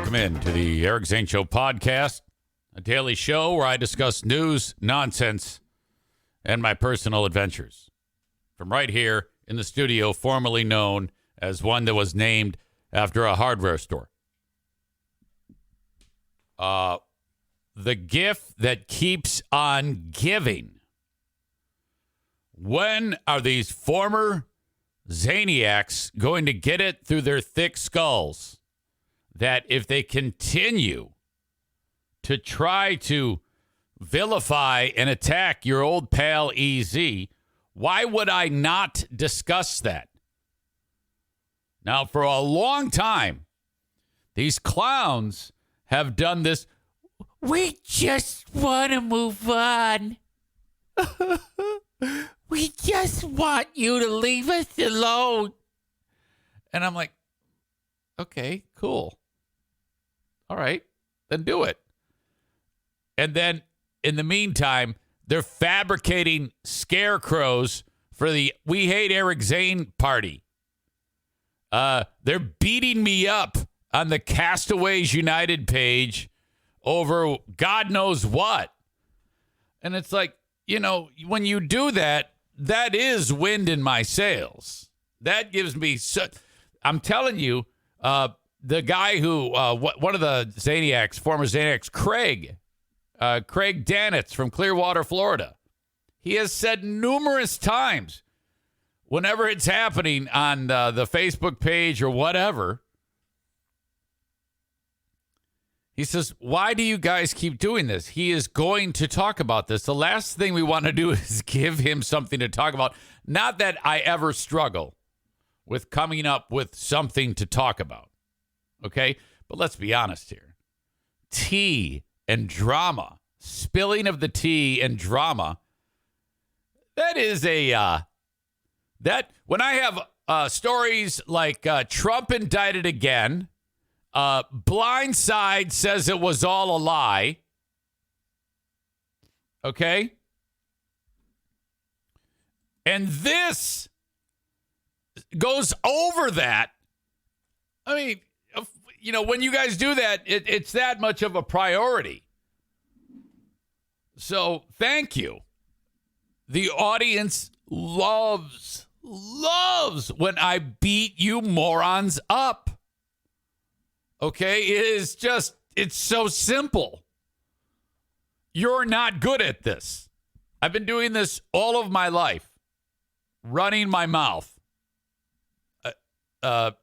Welcome in to the Eric Zane Show podcast, a daily show where I discuss news, nonsense, and my personal adventures. From right here in the studio, formerly known as one that was named after a hardware store. The gift that keeps on giving. When are these former Zaniacs going to get it through their thick skulls that if they continue to try to vilify and attack your old pal EZ, why would I not discuss that? Now, for a long time, these clowns have done this. We just want to move on. We just want you to leave us alone. And I'm like, okay, cool. All right, then do it. And then in the meantime, they're fabricating scarecrows for the We Hate Eric Zane party. They're beating me up on the Castaways United page over God knows what. And it's like, you know, when you do that, that is wind in my sails. That gives me I'm telling you, the guy who, one of the Zaniacs, former Zaniacs, Craig Danitz from Clearwater, Florida, he has said numerous times, whenever it's happening on the Facebook page or whatever, he says, why do you guys keep doing this? He is going to talk about this. The last thing we want to do is give him something to talk about. Not that I ever struggle with coming up with something to talk about. Okay? But let's be honest here. Tea and drama, spilling of the tea and drama, that is when I have stories like Trump indicted again, Blindside says it was all a lie. Okay? And this goes over that. I mean, you know, when you guys do that, it's that much of a priority. So, thank you. The audience loves when I beat you morons up. Okay, it's so simple. You're not good at this. I've been doing this all of my life, running my mouth.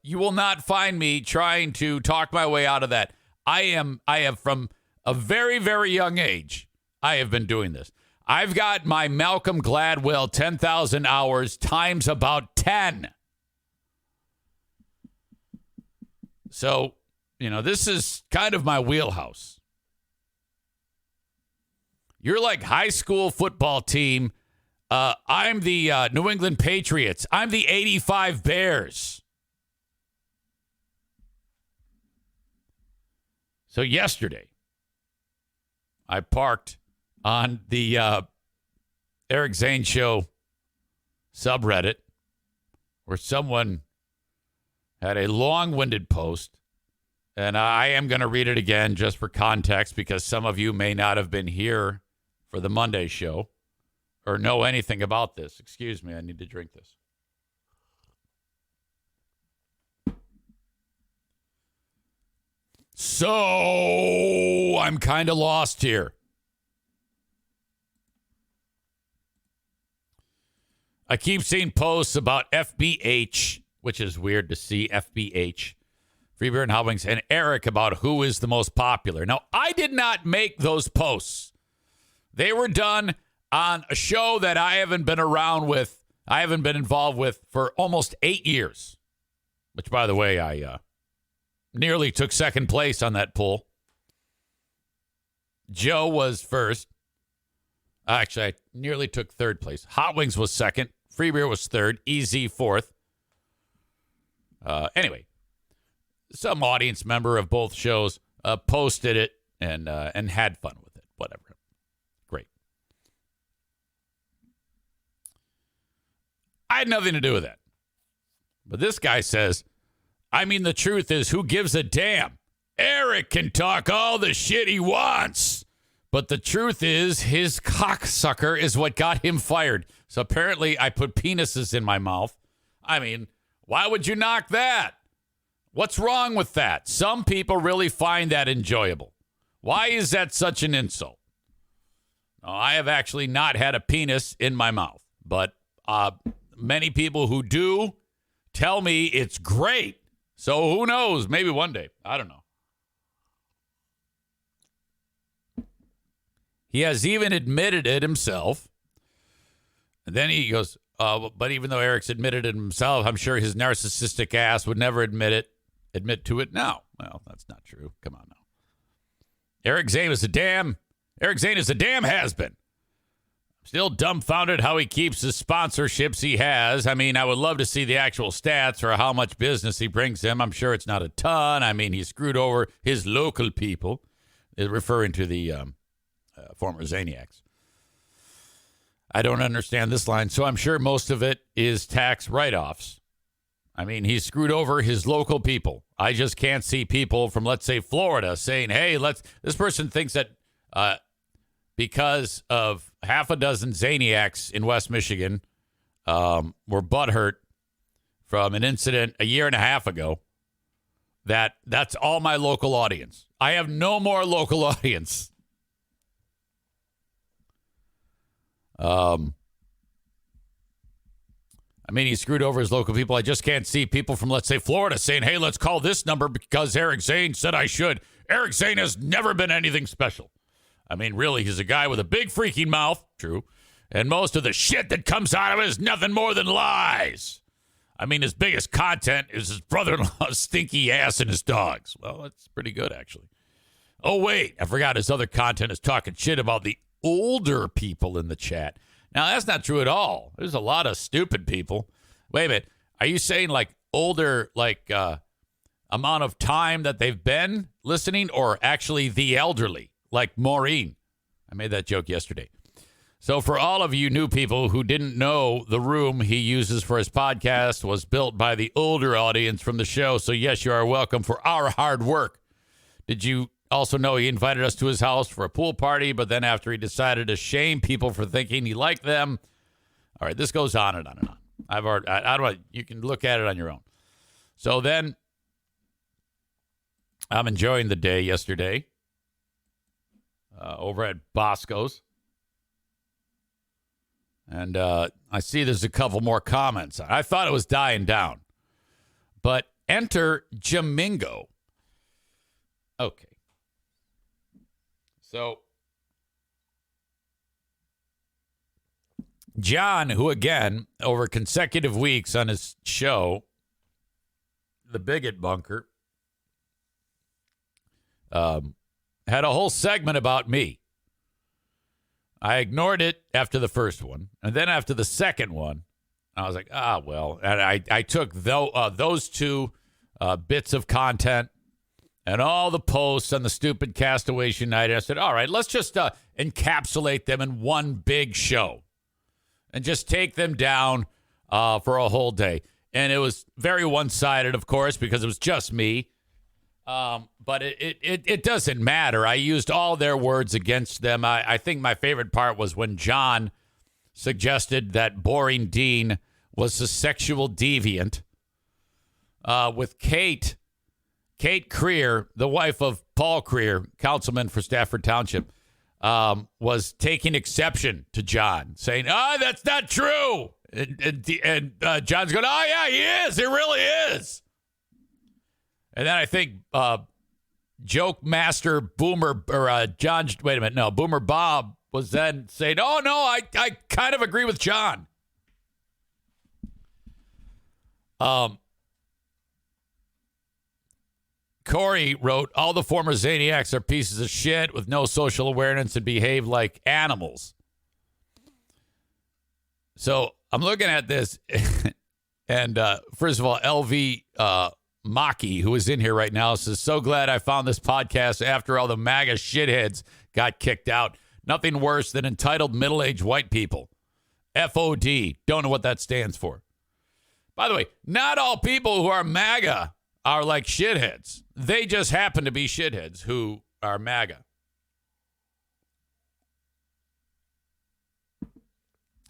You will not find me trying to talk my way out of that. I have from a very, very young age, I have been doing this. I've got my Malcolm Gladwell 10,000 hours times about 10. So, you know, this is kind of my wheelhouse. You're like high school football team. I'm the New England Patriots. I'm the 85 Bears. So yesterday, I parked on the Eric Zane Show subreddit where someone had a long-winded post. And I am going to read it again just for context because some of you may not have been here for the Monday show or know anything about this. Excuse me, I need to drink this. So I'm kind of lost here. I keep seeing posts about FBH, which is weird to see FBH. Free Beer and Hot Wings, and Eric about who is the most popular. Now, I did not make those posts. They were done on a show that I haven't been involved with for almost 8 years. Which, by the way, I nearly took second place on that poll. Joe was first. Actually, I nearly took third place. Hot Wings was second. Free Beer was third. EZ fourth. Anyway. Some audience member of both shows posted it and had fun with it. Whatever. Great. I had nothing to do with that. But this guy says, I mean, the truth is, who gives a damn? Eric can talk all the shit he wants. But the truth is, his cocksucker is what got him fired. So apparently I put penises in my mouth. I mean, why would you knock that? What's wrong with that? Some people really find that enjoyable. Why is that such an insult? No, I have actually not had a penis in my mouth. But many people who do tell me it's great. So who knows? Maybe one day. I don't know. He has even admitted it himself. And then he goes, but even though Eric's admitted it himself, I'm sure his narcissistic ass would never admit to it now. Well, that's not true. Come on now. Eric Zane is a damn has-been. Still dumbfounded how he keeps the sponsorships he has. I mean, I would love to see the actual stats or how much business he brings him. I'm sure it's not a ton. I mean, he screwed over his local people, referring to the former Zaniacs. I don't understand this line, so I'm sure most of it is tax write-offs. I mean, he screwed over his local people. I just can't see people from, let's say, Florida saying, hey, this person thinks that because of half a dozen Zaniacs in West Michigan were butthurt from an incident a year and a half ago, that's all my local audience. I have no more local audience. I mean, he screwed over his local people. I just can't see people from, let's say, Florida saying, hey, let's call this number because Eric Zane said I should. Eric Zane has never been anything special. I mean, really, he's a guy with a big freaking mouth. True. And most of the shit that comes out of it is nothing more than lies. I mean, his biggest content is his brother-in-law's stinky ass and his dogs. Well, that's pretty good, actually. Oh, wait, I forgot his other content is talking shit about the older people in the chat. Now, that's not true at all. There's a lot of stupid people. Wait a minute. Are you saying like older, like amount of time that they've been listening, or actually the elderly, like Maureen? I made that joke yesterday. So for all of you new people who didn't know, the room he uses for his podcast was built by the older audience from the show. So yes, you are welcome for our hard work. Did you also know he invited us to his house for a pool party, but then after he decided to shame people for thinking he liked them. All right, this goes on and on and on. I don't know. You can look at it on your own. So then I'm enjoying the day yesterday over at Bosco's. And I see there's a couple more comments. I thought it was dying down. But enter Jamingo. Okay. So, John, who again, over consecutive weeks on his show, The Bigot Bunker, had a whole segment about me. I ignored it after the first one. And then after the second one, I was like, well. And I took those two bits of content and all the posts on the stupid Castaway United. I said, all right, let's just encapsulate them in one big show and just take them down for a whole day. And it was very one-sided, of course, because it was just me. But it doesn't matter. I used all their words against them. I think my favorite part was when John suggested that Boring Dean was a sexual deviant with Kate Creer, the wife of Paul Creer, councilman for Stafford Township, was taking exception to John, saying, that's not true. And John's going, oh, yeah, he is. He really is. And then I think Joke Master Boomer, or John, wait a minute, no, Boomer Bob was then saying, oh, no, I kind of agree with John. Corey wrote, all the former Zaniacs are pieces of shit with no social awareness and behave like animals. So I'm looking at this, and first of all, LV Maki, who is in here right now, says, so glad I found this podcast after all the MAGA shitheads got kicked out. Nothing worse than entitled middle-aged white people. FOD. Don't know what that stands for. By the way, not all people who are MAGA are like shitheads. They just happen to be shitheads who are MAGA.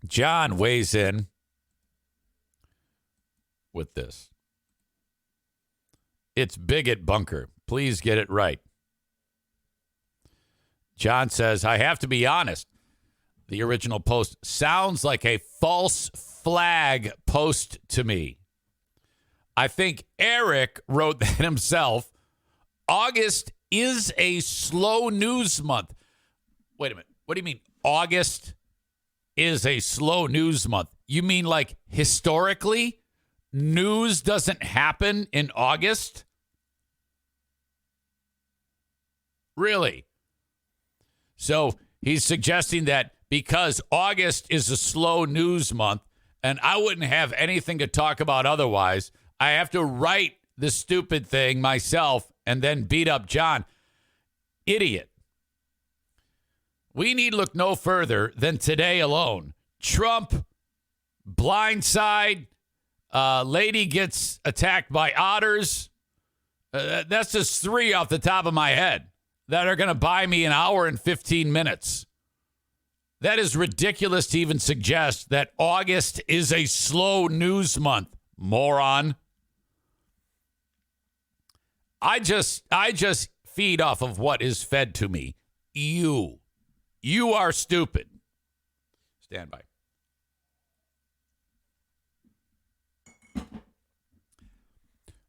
John weighs in with this. It's bigot bunker. Please get it right. John says, I have to be honest. The original post sounds like a false flag post to me. I think Eric wrote that himself. August is a slow news month. Wait a minute. What do you mean August is a slow news month? You mean like historically, news doesn't happen in August? Really? So he's suggesting that because August is a slow news month and I wouldn't have anything to talk about otherwise, I have to write the stupid thing myself and then beat up John. Idiot. We need look no further than today alone. Trump, blindside, lady gets attacked by otters. That's just 3 off the top of my head that are going to buy me an hour and 15 minutes. That is ridiculous to even suggest that August is a slow news month, moron. I just feed off of what is fed to me. You are stupid. Stand by.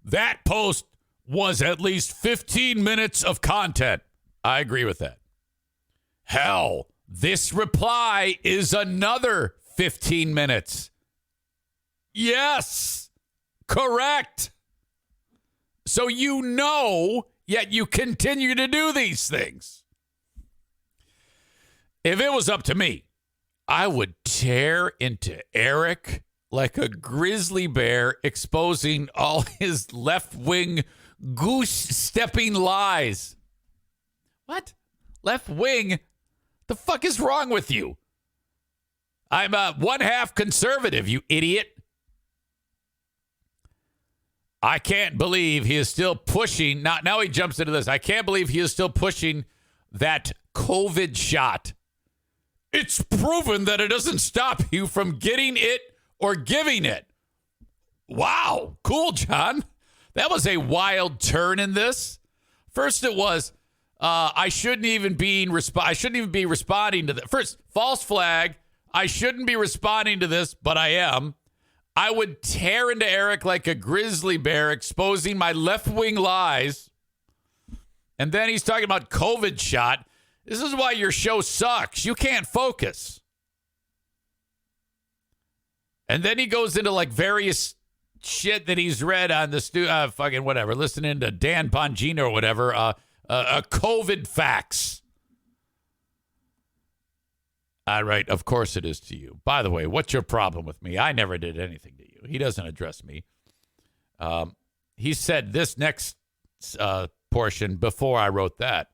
That post was at least 15 minutes of content. I agree with that. Hell, this reply is another 15 minutes. Yes, correct. So you know, yet you continue to do these things. If it was up to me, I would tear into Eric like a grizzly bear, exposing all his left-wing goose-stepping lies. What? Left wing? The fuck is wrong with you? I'm a one-half conservative, you idiot. I can't believe he is still pushing. Now he jumps into this. I can't believe he is still pushing that COVID shot. It's proven that it doesn't stop you from getting it or giving it. Wow. Cool, John. That was a wild turn in this. First it was, I shouldn't even be responding to that. First, false flag. I shouldn't be responding to this, but I am. I would tear into Eric like a grizzly bear, exposing my left-wing lies. And then he's talking about COVID shot. This is why your show sucks. You can't focus. And then he goes into like various shit that he's read on the fucking whatever, listening to Dan Bongino or whatever, COVID facts. All right, of course it is to you. By the way, what's your problem with me? I never did anything to you. He doesn't address me. He said this next portion before I wrote that.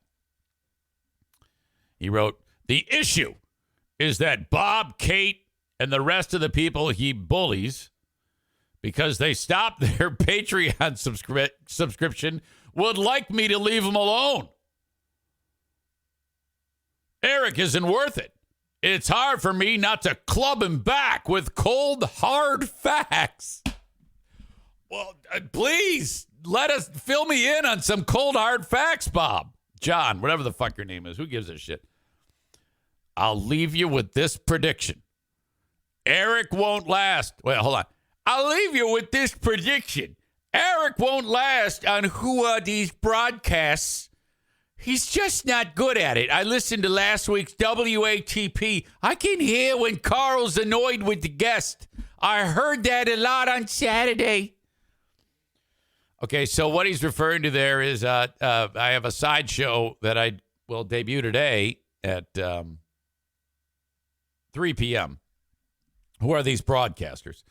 He wrote, the issue is that Bob, Kate, and the rest of the people he bullies, because they stopped their Patreon subscription, would like me to leave them alone. Eric isn't worth it. It's hard for me not to club him back with cold, hard facts. Well, please, fill me in on some cold, hard facts, Bob. John, whatever the fuck your name is. Who gives a shit? I'll leave you with this prediction. Eric won't last. Wait, hold on. I'll leave you with this prediction. Eric won't last on Who Are These Broadcasts. He's just not good at it. I listened to last week's WATP. I can hear when Carl's annoyed with the guest. I heard that a lot on Saturday. Okay, so what he's referring to there is I have a side show that I will debut today at 3 p.m. Who Are These Broadcasters?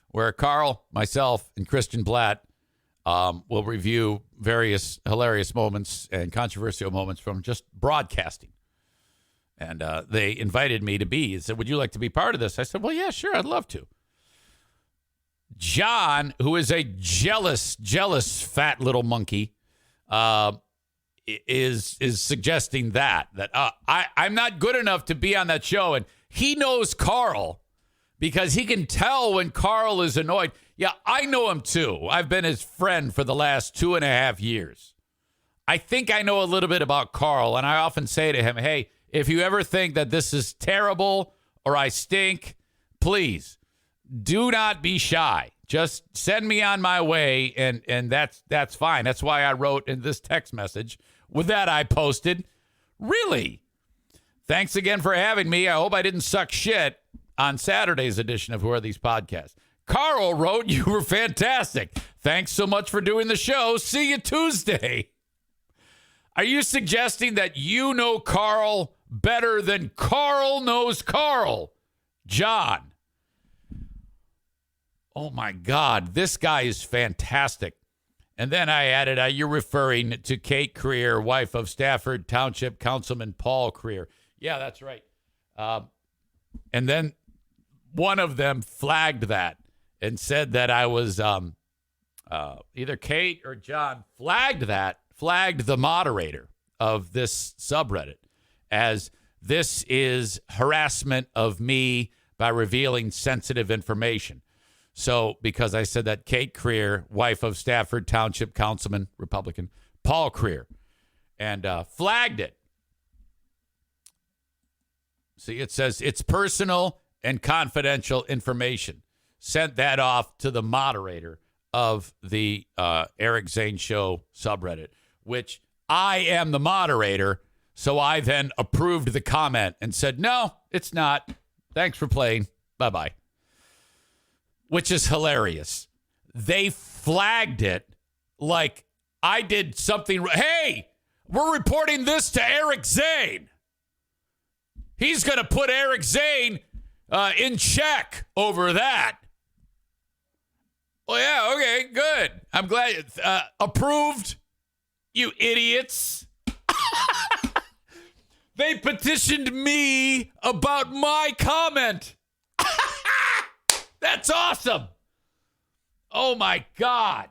Where Carl, myself, and Christian Blatt will review various hilarious moments and controversial moments from just broadcasting. And they invited me to be. They said, would you like to be part of this? I said, well, yeah, sure, I'd love to. John, who is a jealous fat little monkey, is suggesting that I'm not good enough to be on that show, and he knows Carl because he can tell when Carl is annoyed. Yeah, I know him too. I've been his friend for the last 2.5 years. I think I know a little bit about Carl, and I often say to him, hey, if you ever think that this is terrible or I stink, please do not be shy. Just send me on my way, and that's fine. That's why I wrote in this text message with that I posted. Really? Thanks again for having me. I hope I didn't suck shit on Saturday's edition of Who Are These Podcasts. Carl wrote, you were fantastic. Thanks so much for doing the show. See you Tuesday. Are you suggesting that you know Carl better than Carl knows Carl? John. Oh, my God. This guy is fantastic. And then I added, you're referring to Kate Creer, wife of Stafford Township Councilman Paul Creer. Yeah, that's right. And then one of them flagged that and said that I was either Kate or John flagged the moderator of this subreddit as this is harassment of me by revealing sensitive information. So because I said that Kate Creer, wife of Stafford Township Councilman, Republican, Paul Creer, and flagged it. See, it says it's personal and confidential information. Sent that off to the moderator of the Eric Zane Show subreddit, which I am the moderator. So I then approved the comment and said, no, it's not. Thanks for playing. Bye-bye. Which is hilarious. They flagged it like I did something. Hey, we're reporting this to Eric Zane. He's going to put Eric Zane in check over that. Well, yeah, okay, good. I'm glad. Approved, you idiots. They petitioned me about my comment. That's awesome. Oh, my God.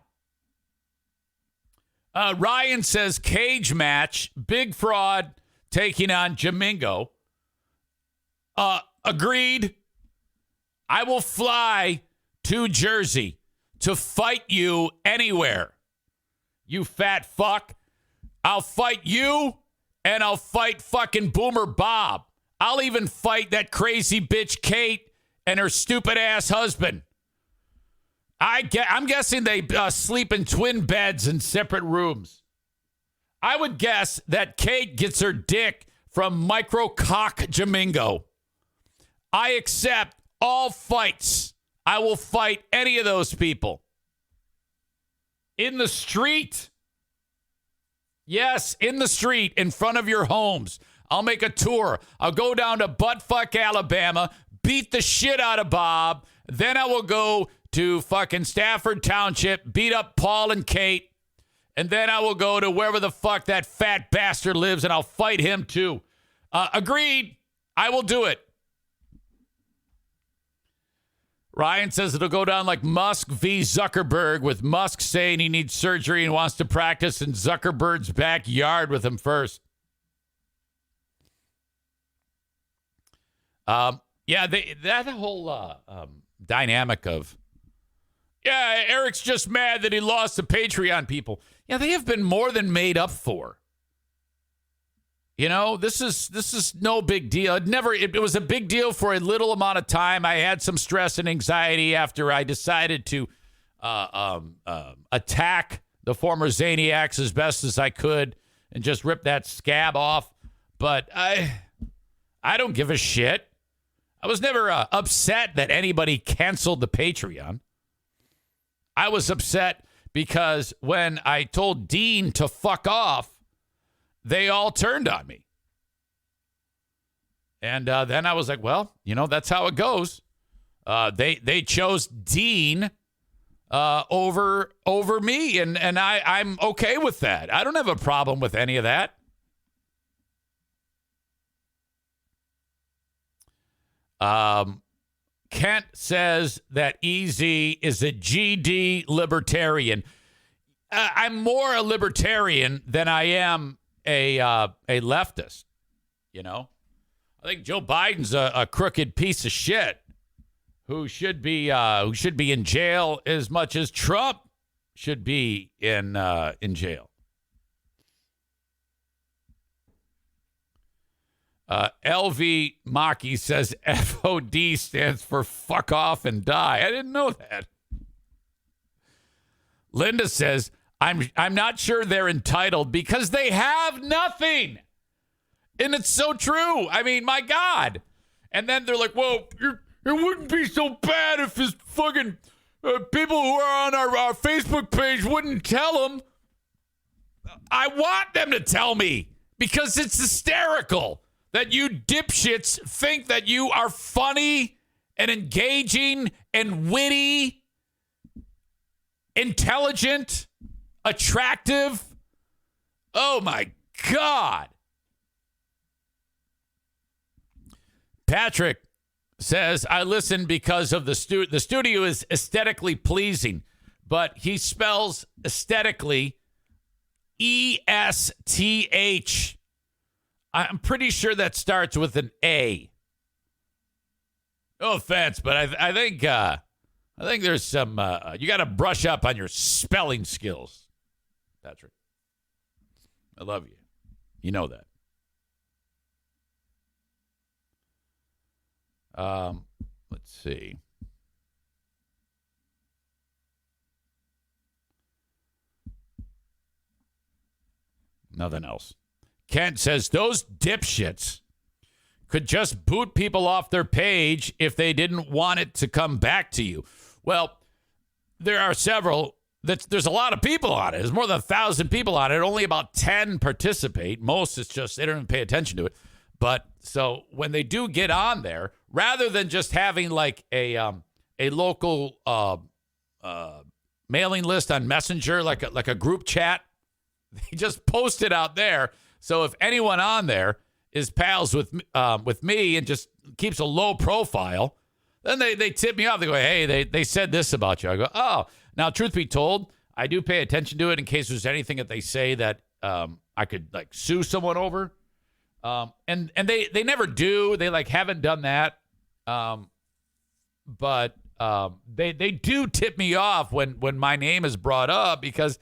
Ryan says cage match, big fraud taking on Jamingo. Agreed. I will fly to Jersey to fight you anywhere. You fat fuck. I'll fight you and I'll fight fucking Boomer Bob. I'll even fight that crazy bitch Kate and her stupid ass husband. I'm guessing they sleep in twin beds in separate rooms. I would guess that Kate gets her dick from Micro Cock Jamingo. I accept all fights. I will fight any of those people. In the street. Yes, in the street, in front of your homes. I'll make a tour. I'll go down to Buttfuck, Alabama, beat the shit out of Bob. Then I will go to fucking Stafford Township, beat up Paul and Kate. And then I will go to wherever the fuck that fat bastard lives, and I'll fight him too. Agreed. I will do it. Ryan says it'll go down like Musk v. Zuckerberg, with Musk saying he needs surgery and wants to practice in Zuckerberg's backyard with him first. Yeah, that whole dynamic of, yeah, Eric's just mad that he lost the Patreon people. Yeah, they have been more than made up for. You know, this is no big deal. It was a big deal for a little amount of time. I had some stress and anxiety after I decided to attack the former Zaniacs as best as I could and just rip that scab off. But I don't give a shit. I was never upset that anybody canceled the Patreon. I was upset because when I told Dean to fuck off, they all turned on me. And then I was like, well, you know, that's how it goes. They chose Dean over me, and I'm okay with that. I don't have a problem with any of that. Kent says that EZ is a GD libertarian. I'm more a libertarian than I am a leftist. You know, I think Joe Biden's a crooked piece of shit who should be in jail as much as Trump should be in jail. LV Maki says FOD stands for fuck off and die. I didn't know that. Linda says, I'm not sure they're entitled because they have nothing. And it's so true. I mean, my God. And then they're like, well, it wouldn't be so bad if his fucking people who are on our Facebook page wouldn't tell him. I want them to tell me because it's hysterical that you dipshits think that you are funny and engaging and witty, intelligent, attractive. Oh, my God. Patrick says, I listen because of the studio is aesthetically pleasing, but he spells aesthetically ESTH. I'm pretty sure that starts with an A. No offense, but I think there's some you got to brush up on your spelling skills, Patrick. I love you. You know that. Let's see. Nothing else. Kent says those dipshits could just boot people off their page if they didn't want it to come back to you. Well, there are several. There's a lot of people on it. There's more than 1,000 people on it. Only about 10 participate. Most, it's just they don't even pay attention to it. But so when they do get on there, rather than just having like a local mailing list on Messenger, like a group chat, they just post it out there. So if anyone on there is pals with me and just keeps a low profile, then they tip me off. They go, hey, they said this about you. I go, oh. Now, truth be told, I do pay attention to it in case there's anything that they say that I could like sue someone over. And they never do. They like haven't done that. But they do tip me off when my name is brought up because,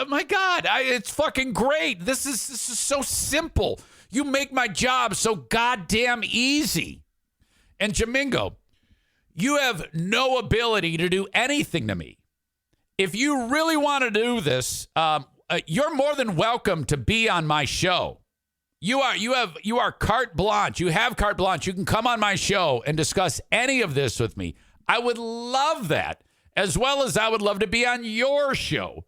my God, it's fucking great. This is so simple. You make my job so goddamn easy. And Jamingo, you have no ability to do anything to me. If you really want to do this, you're more than welcome to be on my show. You are carte blanche. You have carte blanche. You can come on my show and discuss any of this with me. I would love that, as well as I would love to be on your show.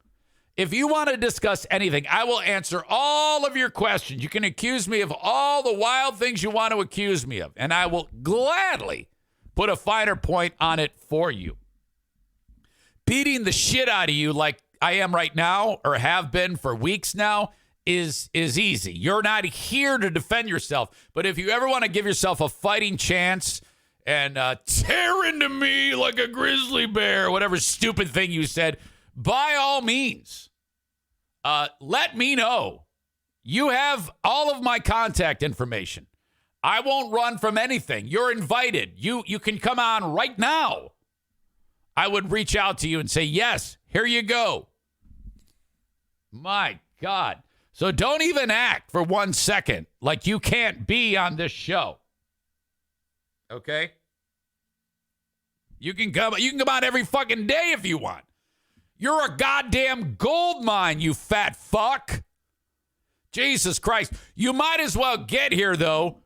If you want to discuss anything, I will answer all of your questions. You can accuse me of all the wild things you want to accuse me of, and I will gladly put a finer point on it for you. Beating the shit out of you like I am right now, or have been for weeks now, is easy. You're not here to defend yourself. But if you ever want to give yourself a fighting chance and tear into me like a grizzly bear, whatever stupid thing you said, by all means, let me know. You have all of my contact information. I won't run from anything. You're invited. You can come on right now. I would reach out to you and say, yes, here you go. My God. So don't even act for 1 second like you can't be on this show. Okay? You can come on every fucking day if you want. You're a goddamn gold mine, you fat fuck. Jesus Christ. You might as well get here, though,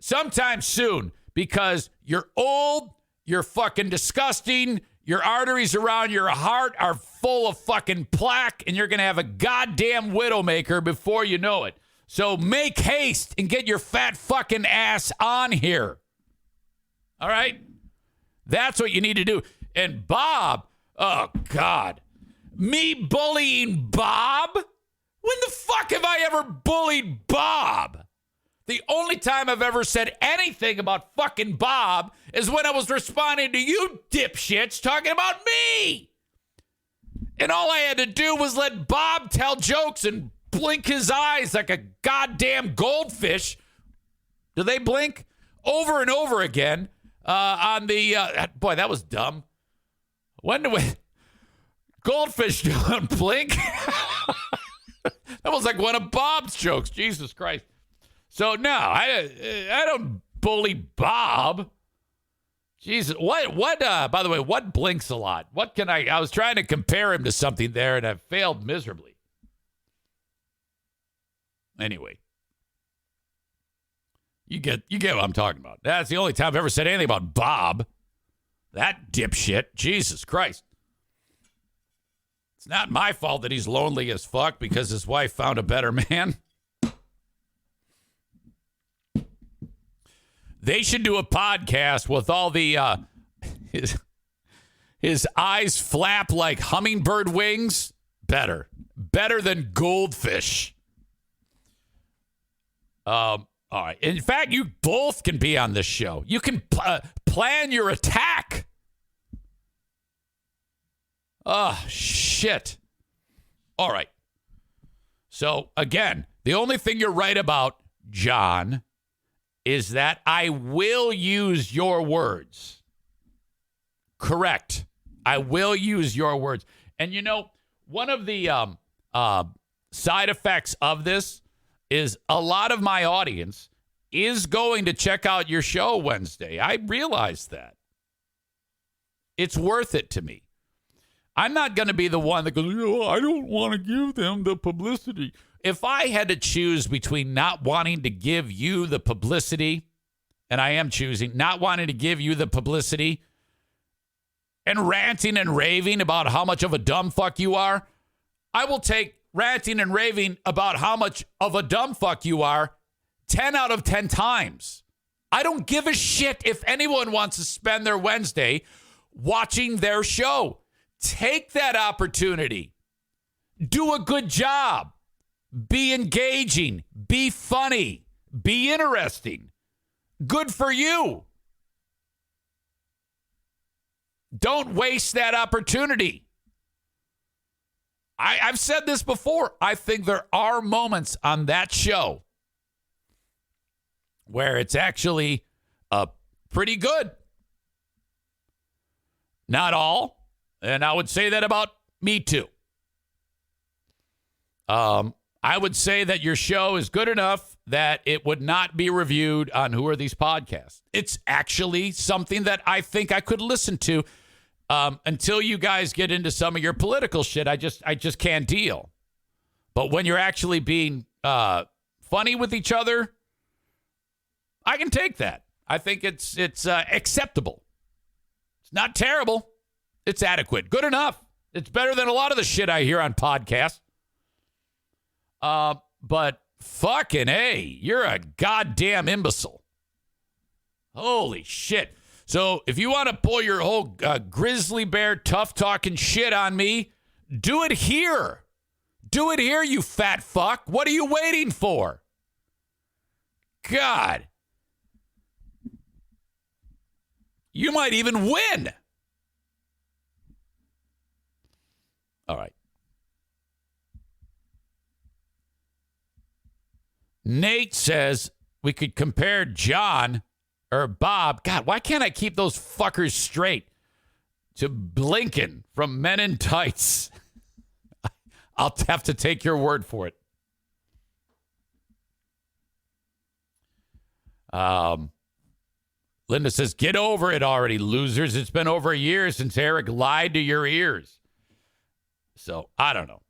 sometime soon, because you're old, you're fucking disgusting, your arteries around your heart are full of fucking plaque, and you're going to have a goddamn widowmaker before you know it. So make haste and get your fat fucking ass on here. All right? That's what you need to do. And Bob, oh, God. Me bullying Bob? When the fuck have I ever bullied Bob? The only time I've ever said anything about fucking Bob is when I was responding to you dipshits talking about me. And all I had to do was let Bob tell jokes and blink his eyes like a goddamn goldfish. Do they blink? Over and over again on the... boy, that was dumb. When do we... Goldfish don't blink? That was like one of Bob's jokes. Jesus Christ. So, no, I don't bully Bob. Jesus, what, by the way, what blinks a lot? What can I was trying to compare him to something there, and I failed miserably. Anyway. You get what I'm talking about. That's the only time I've ever said anything about Bob. That dipshit. Jesus Christ. It's not my fault that he's lonely as fuck because his wife found a better man. They should do a podcast with all the his eyes flap like hummingbird wings. Better than goldfish. All right. In fact, you both can be on this show. You can plan your attack. Oh, shit. All right. So, again, the only thing you're right about, John, is that I will use your words. Correct. I will use your words. And, you know, one of the side effects of this is a lot of my audience is going to check out your show Wednesday. I realize that. It's worth it to me. I'm not going to be the one that goes, I don't want to give them the publicity. If I had to choose between not wanting to give you the publicity, and I am choosing not wanting to give you the publicity, and ranting and raving about how much of a dumb fuck you are, I will take ranting and raving about how much of a dumb fuck you are 10 out of 10 times. I don't give a shit if anyone wants to spend their Wednesday watching their show. Take that opportunity. Do a good job. Be engaging. Be funny. Be interesting. Good for you. Don't waste that opportunity. I've said this before. I think there are moments on that show where it's actually pretty good. Not all. And I would say that about me too. I would say that your show is good enough that it would not be reviewed on Who Are These Podcasts. It's actually something that I think I could listen to until you guys get into some of your political shit. I just can't deal. But when you're actually being funny with each other, I can take that. I think it's acceptable. It's not terrible. It's adequate. Good enough. It's better than a lot of the shit I hear on podcasts. But fucking A, you're a goddamn imbecile. Holy shit. So if you want to pull your whole grizzly bear tough talking shit on me, do it here. Do it here, you fat fuck. What are you waiting for? God. You might even win. All right. Nate says we could compare John or Bob. God, why can't I keep those fuckers straight? To Blinken from Men in Tights. I'll have to take your word for it. Linda says, get over it already, losers. It's been over a year since Eric lied to your ears. So, I don't know.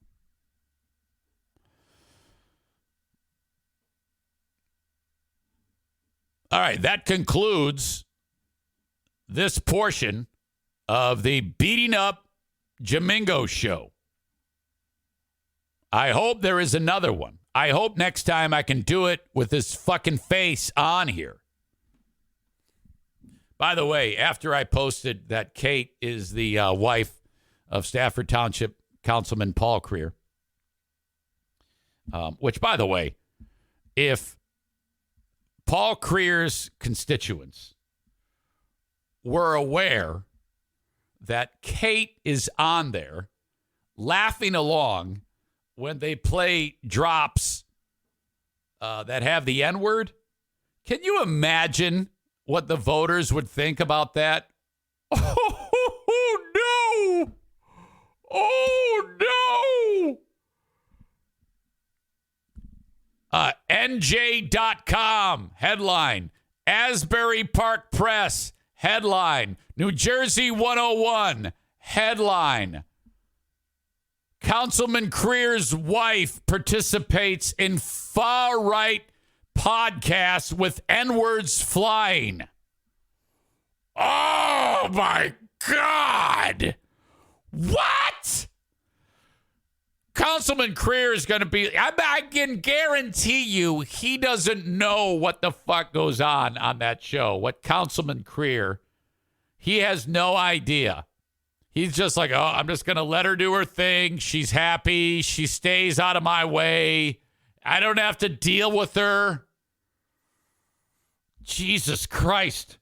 All right, that concludes this portion of the Beating Up Jamingo show. I hope there is another one. I hope next time I can do it with this fucking face on here. By the way, after I posted that Kate is the wife of Stafford Township Councilman Paul Creer, which, by the way, if Paul Creer's constituents were aware that Kate is on there laughing along when they play drops that have the N-word. Can you imagine what the voters would think about that? Oh, no! Oh, no! NJ.com headline. Asbury Park Press headline. New Jersey 101 headline. Councilman Creer's wife participates in far-right podcasts with N-words flying. Oh, my God. What? Councilman Creer is going to be, I can guarantee you he doesn't know what the fuck goes on that show. What Councilman Creer, he has no idea. He's just like, oh, I'm just going to let her do her thing. She's happy. She stays out of my way. I don't have to deal with her. Jesus Christ.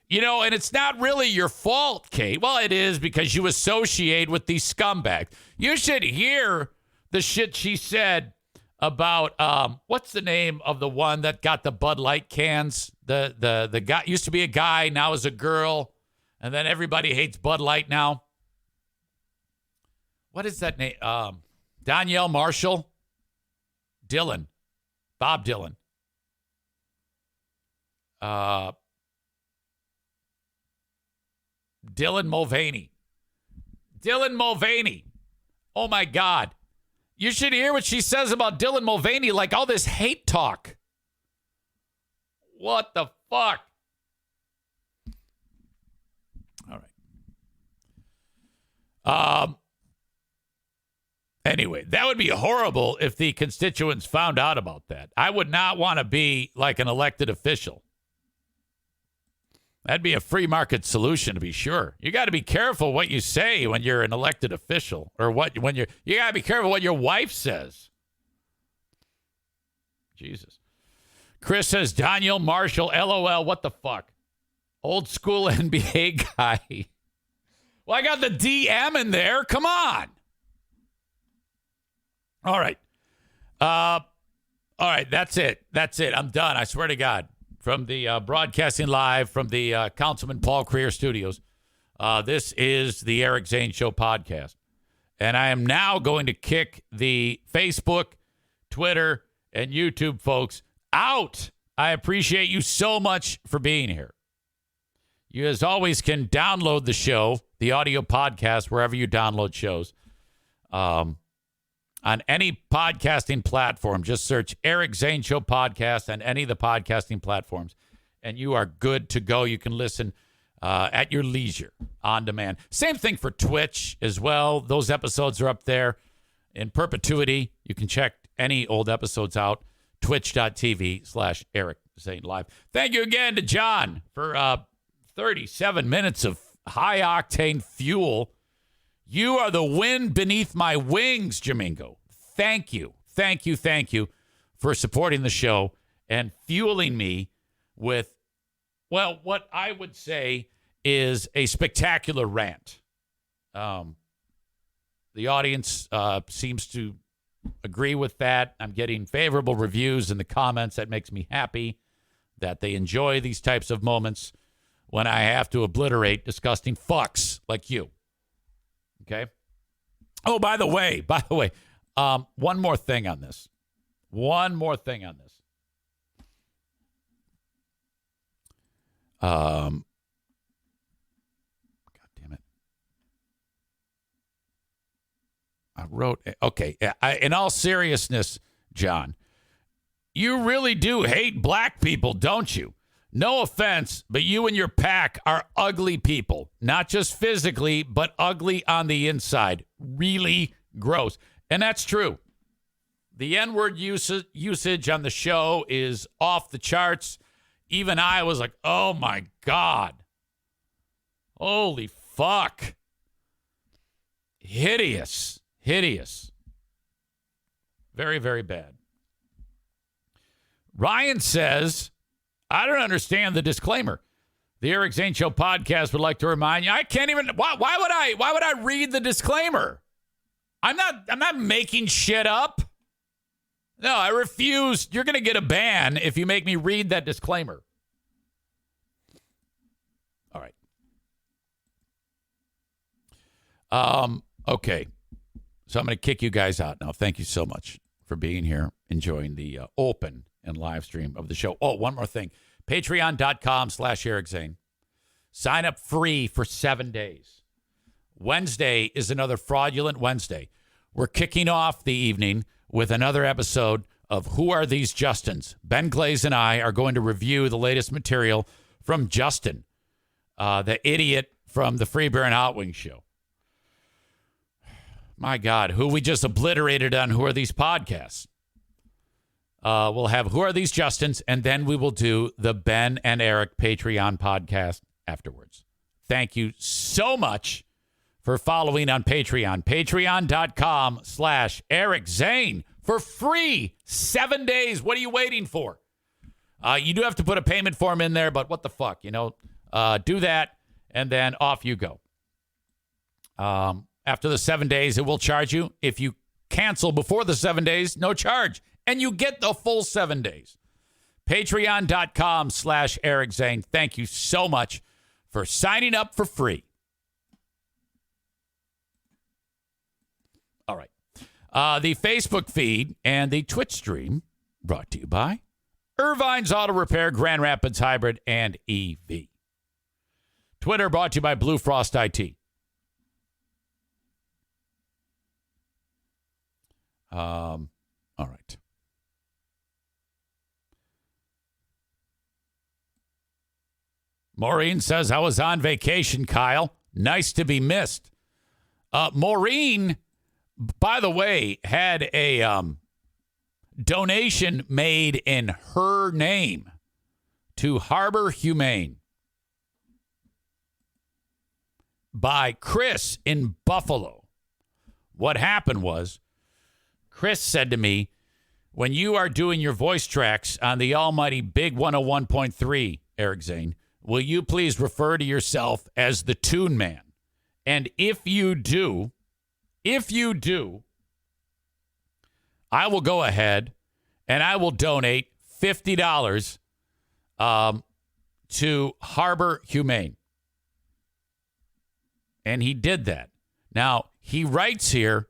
You know, and it's not really your fault, Kate. Well, it is because you associate with these scumbags. You should hear the shit she said about, what's the name of the one that got the Bud Light cans? The guy used to be a guy, now is a girl. And then everybody hates Bud Light now. What is that name? Danielle Marshall? Dylan. Bob Dylan. Dylan Mulvaney. Dylan Mulvaney. Oh, my God. You should hear what she says about Dylan Mulvaney, like all this hate talk. What the fuck? All right. Anyway, that would be horrible if the constituents found out about that. I would not want to be like an elected official. That'd be a free market solution, to be sure. You got to be careful what you say when you're an elected official, or you got to be careful what your wife says. Jesus. Chris says, Daniel Marshall, LOL, what the fuck? Old school NBA guy. Well, I got the DM in there. Come on. All right. All right. That's it. I'm done. I swear to God. From the broadcasting live from the Councilman Paul Creer studios, this is the Eric Zane Show podcast. And I am now going to kick the Facebook, Twitter, and YouTube folks out. I appreciate you so much for being here. You, as always, can download the show, the audio podcast, wherever you download shows. On any podcasting platform, just search Eric Zane Show Podcast on any of the podcasting platforms, and you are good to go. You can listen at your leisure, on demand. Same thing for Twitch as well. Those episodes are up there in perpetuity. You can check any old episodes out, twitch.tv/Eric Zane Live. Thank you again to John for 37 minutes of high-octane fuel. You are the wind beneath my wings, Jamingo. Thank you for supporting the show and fueling me with, well, what I would say is a spectacular rant. The audience seems to agree with that. I'm getting favorable reviews in the comments. That makes me happy that they enjoy these types of moments when I have to obliterate disgusting fucks like you. Okay. Oh, by the way, one more thing on this. God damn it. I wrote, okay. In all seriousness, John, you really do hate black people, don't you? No offense, but you and your pack are ugly people. Not just physically, but ugly on the inside. Really gross. And that's true. The N-word usage on the show is off the charts. Even I was like, oh my God. Holy fuck. Hideous. Very, very bad. Ryan says I don't understand the disclaimer. The Eric Zane Show podcast would like to remind you. I can't even. Why would I read the disclaimer? I'm not making shit up. No, I refuse. You're going to get a ban if you make me read that disclaimer. All right. Okay. So I'm going to kick you guys out now. Thank you so much for being here, enjoying the open and live stream of the show. Oh, one more thing. Patreon.com/Eric Zane. Sign up free for 7 days. Wednesday is another fraudulent Wednesday. We're kicking off the evening with another episode of Who Are These Justins? Ben Glaze and I are going to review the latest material from Justin, the idiot from the Free Beer and Hot Wings show. My God, who we just obliterated on Who Are These Podcasts. We'll have Who Are These Justins, and then we will do the Ben and Eric Patreon podcast afterwards. Thank you so much for following on Patreon. Patreon.com/Eric Zane for free 7 days. What are you waiting for? You do have to put a payment form in there, but what the fuck, do that, and then off you go. After the 7 days, it will charge you. If you cancel before the 7 days, no charge. And you get the full 7 days. Patreon.com/Eric Zane. Thank you so much for signing up for free. All right. The Facebook feed and the Twitch stream brought to you by Irvine's Auto Repair, Grand Rapids Hybrid, and EV. Twitter brought to you by Blue Frost IT. All right. Maureen says, I was on vacation, Kyle. Nice to be missed. Maureen, by the way, had a donation made in her name to Harbor Humane by Chris in Buffalo. What happened was, Chris said to me, when you are doing your voice tracks on the almighty Big 101.3, Eric Zane, will you please refer to yourself as the Toon Man? And if you do, I will go ahead and I will donate $50 to Harbor Humane. And he did that. Now, he writes here,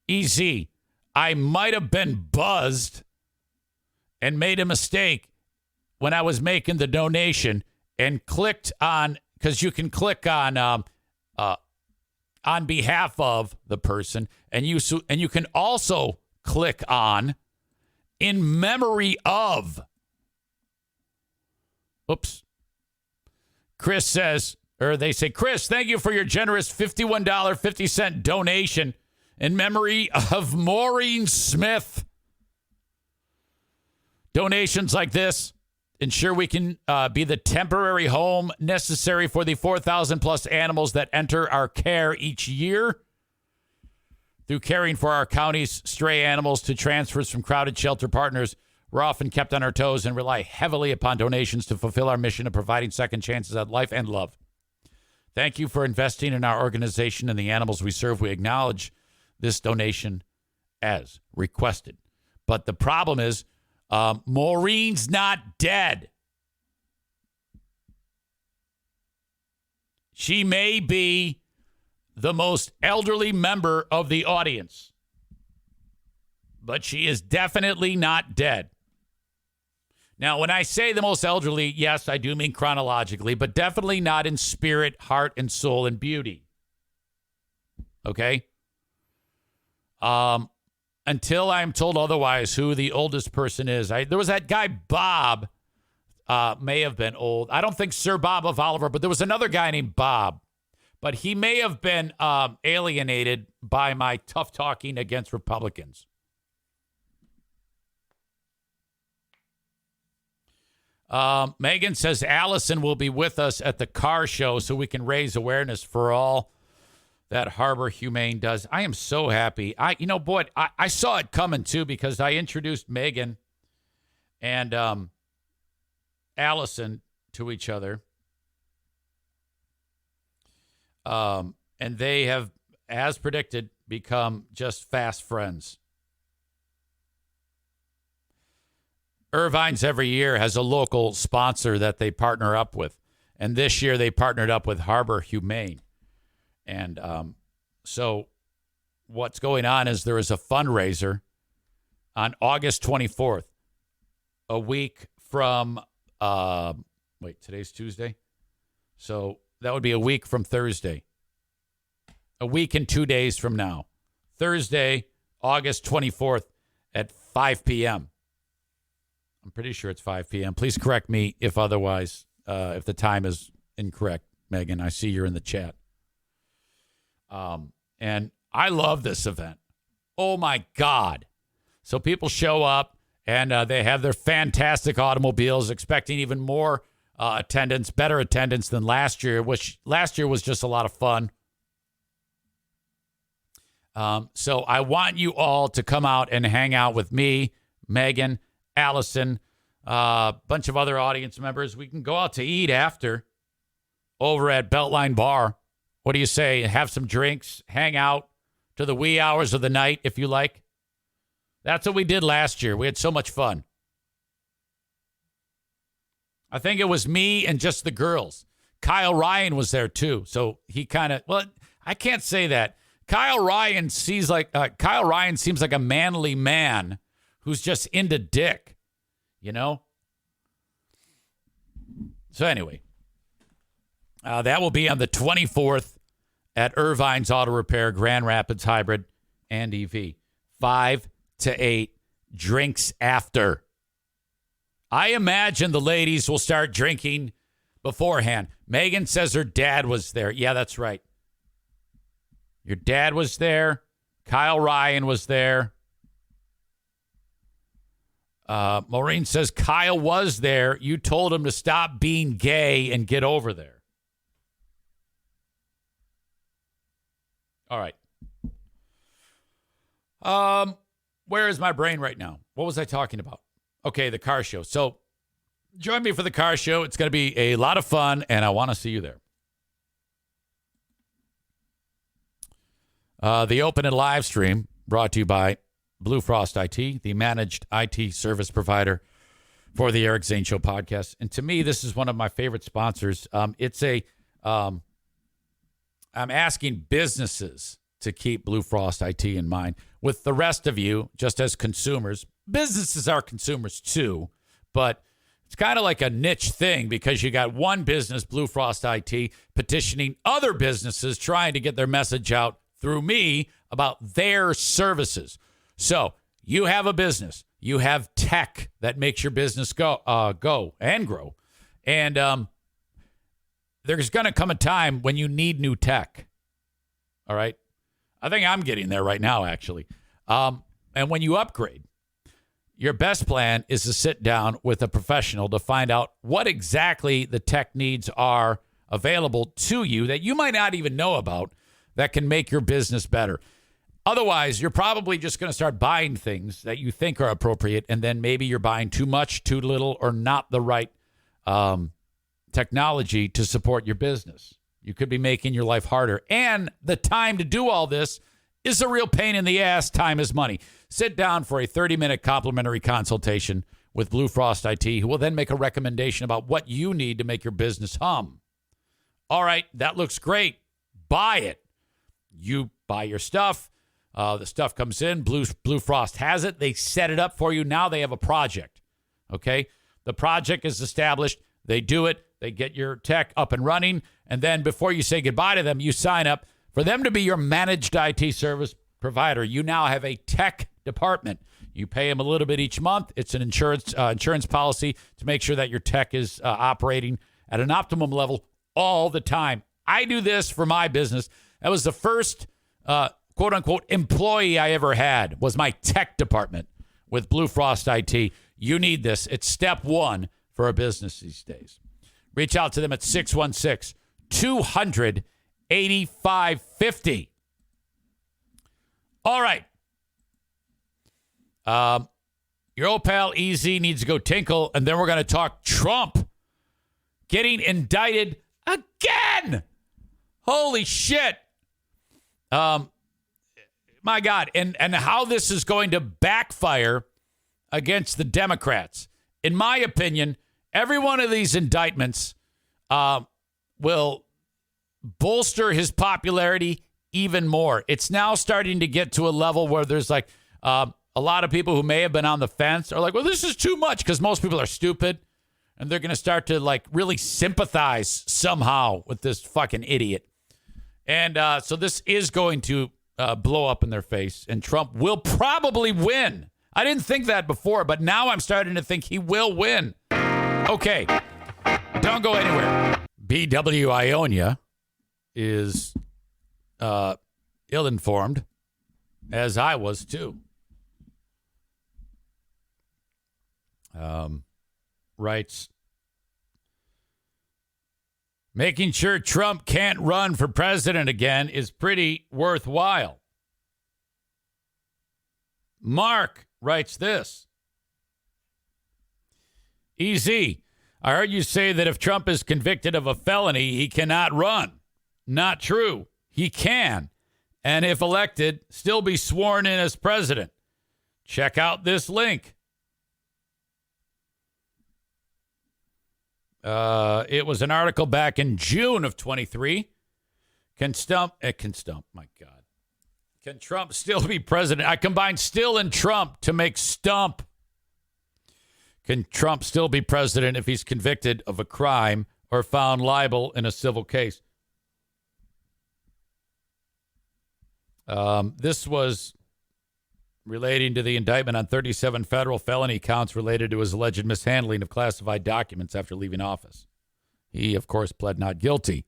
EZ, I might have been buzzed and made a mistake when I was making the donation and clicked on, because you can click on behalf of the person, and you can also click on in memory of. Oops. Chris says, or they say, Chris, thank you for your generous $51.50 donation in memory of Maureen Smith. Donations like this ensure we can be the temporary home necessary for the 4,000 plus animals that enter our care each year. Through caring for our county's stray animals to transfers from crowded shelter partners, we're often kept on our toes and rely heavily upon donations to fulfill our mission of providing second chances at life and love. Thank you for investing in our organization and the animals we serve. We acknowledge this donation as requested. But the problem is, Maureen's not dead. She may be the most elderly member of the audience, but she is definitely not dead. Now, when I say the most elderly, yes, I do mean chronologically, but definitely not in spirit, heart, and soul and beauty. Okay? Until I'm told otherwise who the oldest person is. There was that guy, Bob, may have been old. I don't think Sir Bob of Oliver, but there was another guy named Bob. But he may have been alienated by my tough talking against Republicans. Megan says Allison will be with us at the car show so we can raise awareness for all that Harbor Humane does. I am so happy. I saw it coming too, because I introduced Megan, and Allison to each other. And they have, as predicted, become just fast friends. Irvine's every year has a local sponsor that they partner up with. And this year they partnered up with Harbor Humane. And so what's going on is there is a fundraiser on August 24th, a week from, today's Tuesday. So that would be a week from Thursday. A week and 2 days from now. Thursday, August 24th at 5 p.m. I'm pretty sure it's 5 p.m. Please correct me if otherwise, if the time is incorrect, Megan. I see you're in the chat. And I love this event. Oh, my God. So people show up, and they have their fantastic automobiles, expecting even more attendance, better attendance than last year, which last year was just a lot of fun. So I want you all to come out and hang out with me, Megan, Allison, a bunch of other audience members. We can go out to eat after over at Beltline Bar. What do you say? Have some drinks, hang out to the wee hours of the night, if you like. That's what we did last year. We had so much fun. I think it was me and just the girls. Kyle Ryan was there, too. So he kind of, well, I can't say that. Kyle Ryan seems like a manly man who's just into dick, you know? So anyway, that will be on the 24th at Irvine's Auto Repair, Grand Rapids Hybrid and EV. 5 to 8 drinks after. I imagine the ladies will start drinking beforehand. Megan says her dad was there. Yeah, that's right. Your dad was there. Kyle Ryan was there. Maureen says Kyle was there. You told him to stop being gay and get over there. All right. Where is my brain right now? What was I talking about? Okay, the car show. So join me for the car show. It's going to be a lot of fun, and I want to see you there. The open and live stream brought to you by Blue Frost IT, the managed IT service provider for the Eric Zane Show podcast. And to me, this is one of my favorite sponsors. I'm asking businesses to keep Blue Frost IT in mind. With the rest of you, just as consumers, businesses are consumers too, but it's kind of like a niche thing because you got one business, Blue Frost IT, petitioning other businesses trying to get their message out through me about their services. So you have a business, you have tech that makes your business go and grow. And there's going to come a time when you need new tech. All right. I think I'm getting there right now, actually. And when you upgrade, your best plan is to sit down with a professional to find out what exactly the tech needs are available to you that you might not even know about that can make your business better. Otherwise, you're probably just going to start buying things that you think are appropriate, and then maybe you're buying too much, too little, or not the right technology to support your business. You could be making your life harder. And the time to do all this is a real pain in the ass. Time is money. Sit down for a 30-minute complimentary consultation with Blue Frost IT, who will then make a recommendation about what you need to make your business hum. All right, that looks great. Buy it. You buy your stuff. The stuff comes in. Blue Frost has it. They set it up for you. Now they have a project. Okay? The project is established. They do it. They get your tech up and running. And then before you say goodbye to them, you sign up for them to be your managed IT service provider. You now have a tech department. You pay them a little bit each month. It's an insurance policy to make sure that your tech is operating at an optimum level all the time. I do this for my business. That was the first quote-unquote employee I ever had was my tech department with Blue Frost IT. You need this. It's step one for a business these days. Reach out to them at 616-200-8550. All right. Your old pal EZ needs to go tinkle, and then we're going to talk Trump. getting indicted again. Holy shit. My God. And how this is going to backfire against the Democrats. In my opinion, every one of these indictments will bolster his popularity even more. It's now starting to get to a level where there's like a lot of people who may have been on the fence are like, well, this is too much, because most people are stupid. And they're going to start to like really sympathize somehow with this fucking idiot. And so this is going to blow up in their face, and Trump will probably win. I didn't think that before, but now I'm starting to think he will win. Okay, don't go anywhere. BW Ionia is ill-informed, as I was too. Writes, making sure Trump can't run for president again is pretty worthwhile. Mark writes this. EZ, I heard you say that if Trump is convicted of a felony, he cannot run. Not true. He can. And if elected, still be sworn in as president. Check out this link. It was an article back in June of 23. Can Trump still be president? I combined still and Trump to make stump. Can Trump still be president if he's convicted of a crime or found liable in a civil case? This was relating to the indictment on 37 federal felony counts related to his alleged mishandling of classified documents after leaving office. He, of course, pleaded not guilty.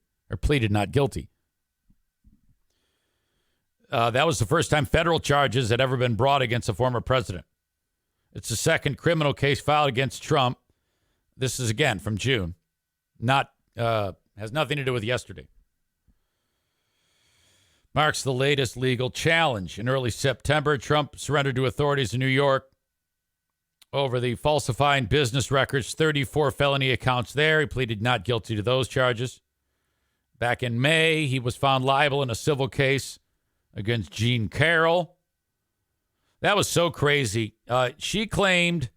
That was the first time federal charges had ever been brought against a former president. It's the second criminal case filed against Trump. This is, again, from June. Has nothing to do with yesterday. Marks the latest legal challenge. In early September, Trump surrendered to authorities in New York over the falsifying business records, 34 felony accounts there. He pleaded not guilty to those charges. Back in May, he was found liable in a civil case against Jean Carroll. That was so crazy. She claimed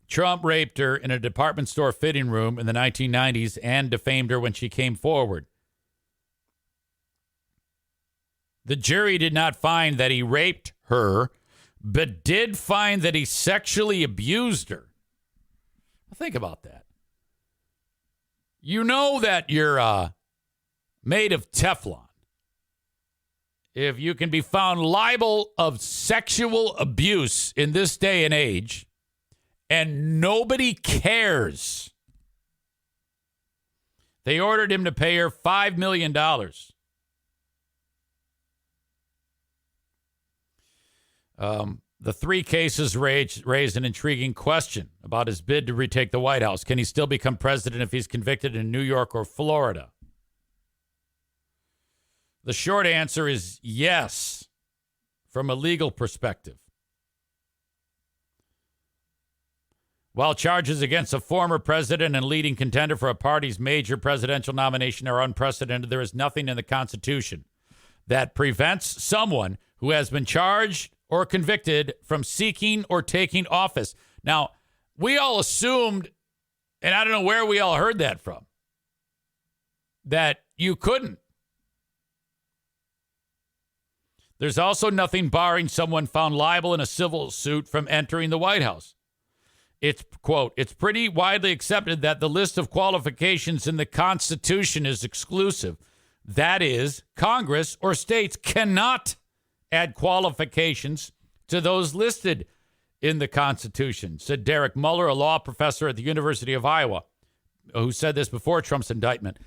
Trump raped her in a department store fitting room in the 1990s and defamed her when she came forward. The jury did not find that he raped her, but did find that he sexually abused her. Think about that. You know that you're made of Teflon if you can be found liable of sexual abuse in this day and age, and nobody cares. They ordered him to pay her $5 million. The three cases raised an intriguing question about his bid to retake the White House. Can he still become president if he's convicted in New York or Florida? The short answer is yes, from a legal perspective. While charges against a former president and leading contender for a party's major presidential nomination are unprecedented, there is nothing in the Constitution that prevents someone who has been charged or convicted from seeking or taking office. Now, we all assumed, and I don't know where we all heard that from, that you couldn't. There's also nothing barring someone found liable in a civil suit from entering the White House. It's, quote, it's pretty widely accepted that the list of qualifications in the Constitution is exclusive. That is, Congress or states cannot add qualifications to those listed in the Constitution, said Derek Muller, a law professor at the University of Iowa, who said this before Trump's indictment.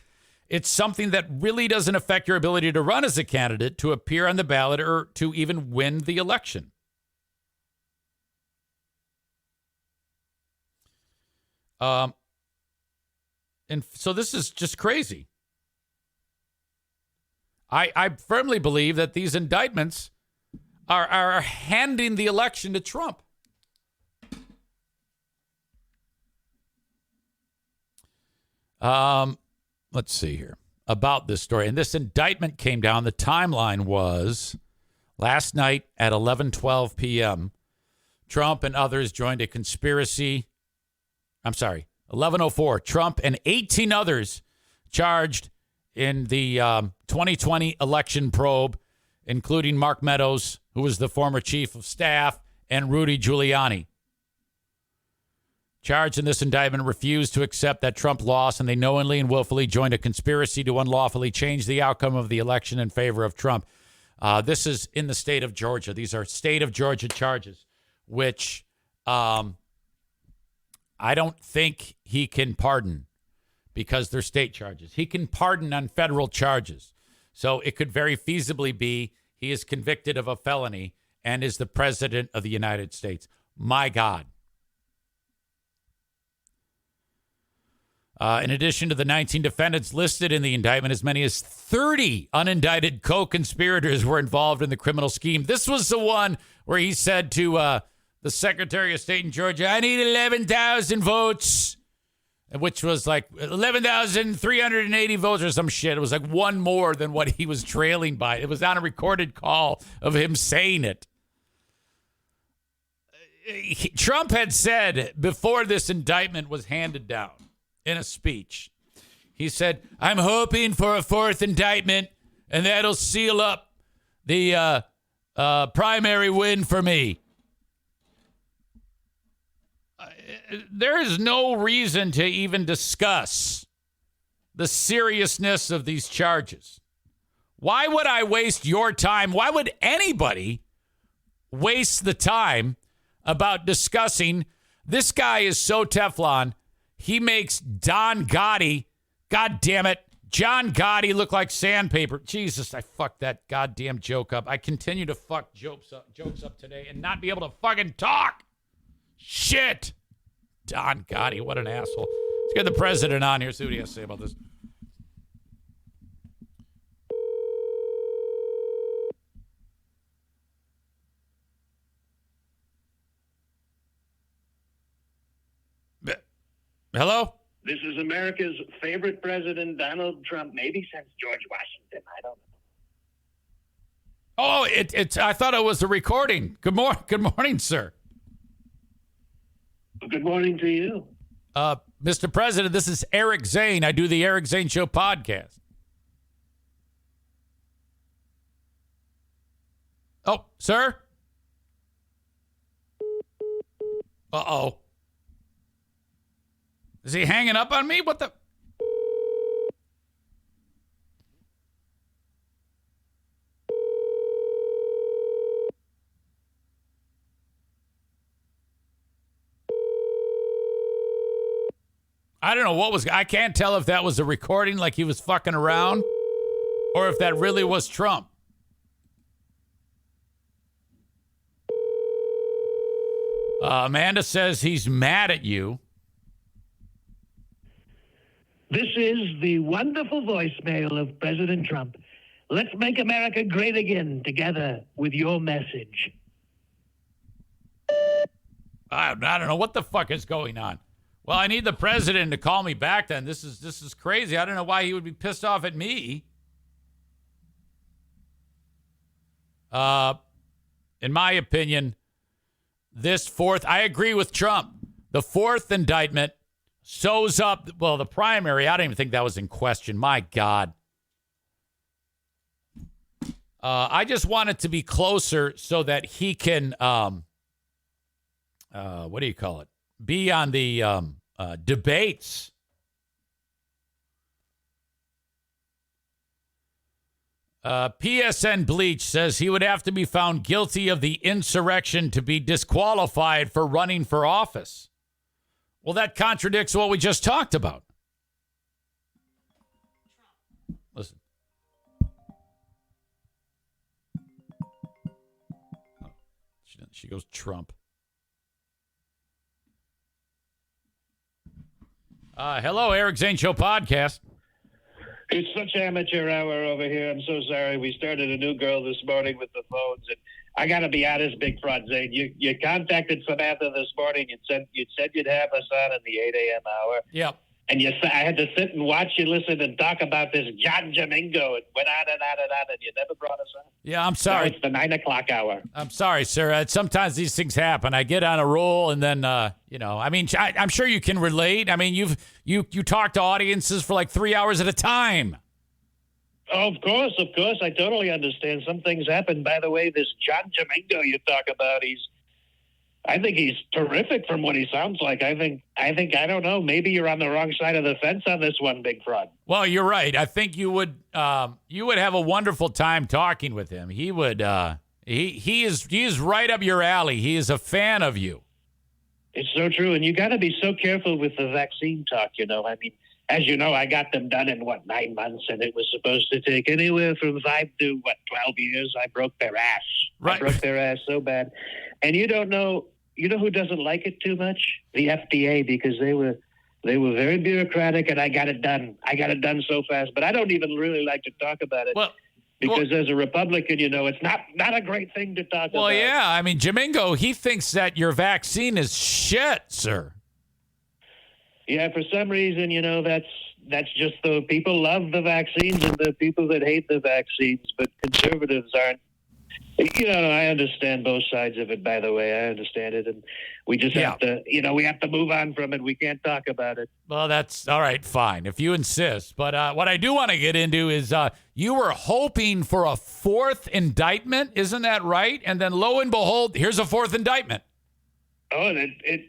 It's something that really doesn't affect your ability to run as a candidate, to appear on the ballot, or to even win the election. And so this is just crazy. I firmly believe that these indictments are handing the election to Trump. Let's see here about this story. And this indictment came down. The timeline was last night at 11:12 p.m. Trump and others joined a conspiracy. 11:04. Trump and 18 others charged in the 2020 election probe, including Mark Meadows, who was the former chief of staff, and Rudy Giuliani. Charged in this indictment refused to accept that Trump lost, and they knowingly and willfully joined a conspiracy to unlawfully change the outcome of the election in favor of Trump. This is in the state of Georgia. These are state of Georgia charges, which I don't think he can pardon because they're state charges. He can pardon on federal charges. So it could very feasibly be he is convicted of a felony and is the president of the United States. My God. In addition to the 19 defendants listed in the indictment, as many as 30 unindicted co-conspirators were involved in the criminal scheme. This was the one where he said to the Secretary of State in Georgia, I need 11,000 votes, which was like 11,380 votes or some shit. It was like one more than what he was trailing by. It was on a recorded call of him saying it. Trump had said before this indictment was handed down, in a speech, he said, I'm hoping for a fourth indictment, and that'll seal up the primary win for me. There is no reason to even discuss the seriousness of these charges. Why would I waste your time? Why would anybody waste the time about discussing this guy is so Teflon? He makes Don Gotti, God damn it, John Gotti look like sandpaper. Jesus, I fucked that goddamn joke up. I continue to fuck jokes up today and not be able to fucking talk. Shit. Don Gotti, what an asshole. Let's get the president on here, see what he has to say about this. Hello? This is America's favorite president, Donald Trump, maybe since George Washington. I don't know. Oh, I thought it was a recording. Good morning, sir. Good morning to you. Mr. President, this is Eric Zane. I do the Eric Zane Show podcast. Oh, sir? Uh-oh. Is he hanging up on me? What the? I don't know what was. I can't tell if that was a recording like he was fucking around or if that really was Trump. Amanda says he's mad at you. This is the wonderful voicemail of President Trump. Let's make America great again together with your message. I don't know what the fuck is going on. Well, I need the president to call me back then. This is crazy. I don't know why he would be pissed off at me. In my opinion, I agree with Trump. The fourth indictment sews up, well, the primary, I don't even think that was in question. My God. I just want it to be closer so that he can, what do you call it? Be on the debates. PSN Bleach says he would have to be found guilty of the insurrection to be disqualified for running for office. Well, that contradicts what we just talked about. Listen. Oh, she goes Trump. Hello, Eric Zane Show podcast. It's such amateur hour over here. I'm so sorry. We started a new girl this morning with the phones, and I got to be honest, Big Fraud Zane. You contacted Samantha this morning and said you'd have us on in the 8 a.m. hour. Yep. And I had to sit and watch you listen and talk about this John Jamingo. It went on and on and on, and you never brought us on. Yeah, I'm sorry. Now it's the 9 o'clock hour. I'm sorry, sir. Sometimes these things happen. I get on a roll, and then, I mean, I'm sure you can relate. I mean, you talk to audiences for like 3 hours at a time. Oh, of course. I totally understand. Some things happen. By the way, this John Jamingo you talk about, I think he's terrific from what he sounds like. I think, I don't know, maybe you're on the wrong side of the fence on this one, Big Fraud. Well, you're right. I think you would have a wonderful time talking with him. He would, he is right up your alley. He is a fan of you. It's so true. And you got to be so careful with the vaccine talk, I mean, as you know, I got them done in 9 months, and it was supposed to take anywhere from 5 to 12 years. I broke their ass. Right. I broke their ass so bad. And you know who doesn't like it too much? The FDA, because they were very bureaucratic, and I got it done. I got it done so fast. But I don't even really like to talk about it. Because as a Republican, it's not a great thing to talk about. Well, yeah. I mean, Jamingo, he thinks that your vaccine is shit, sir. Yeah, for some reason, that's just the people love the vaccines and the people that hate the vaccines, but conservatives aren't. I understand both sides of it, by the way. I understand it. And we just have to, we have to move on from it. We can't talk about it. Well, that's all right. Fine. If you insist. But what I do want to get into is you were hoping for a fourth indictment. Isn't that right? And then lo and behold, here's a fourth indictment. Oh, it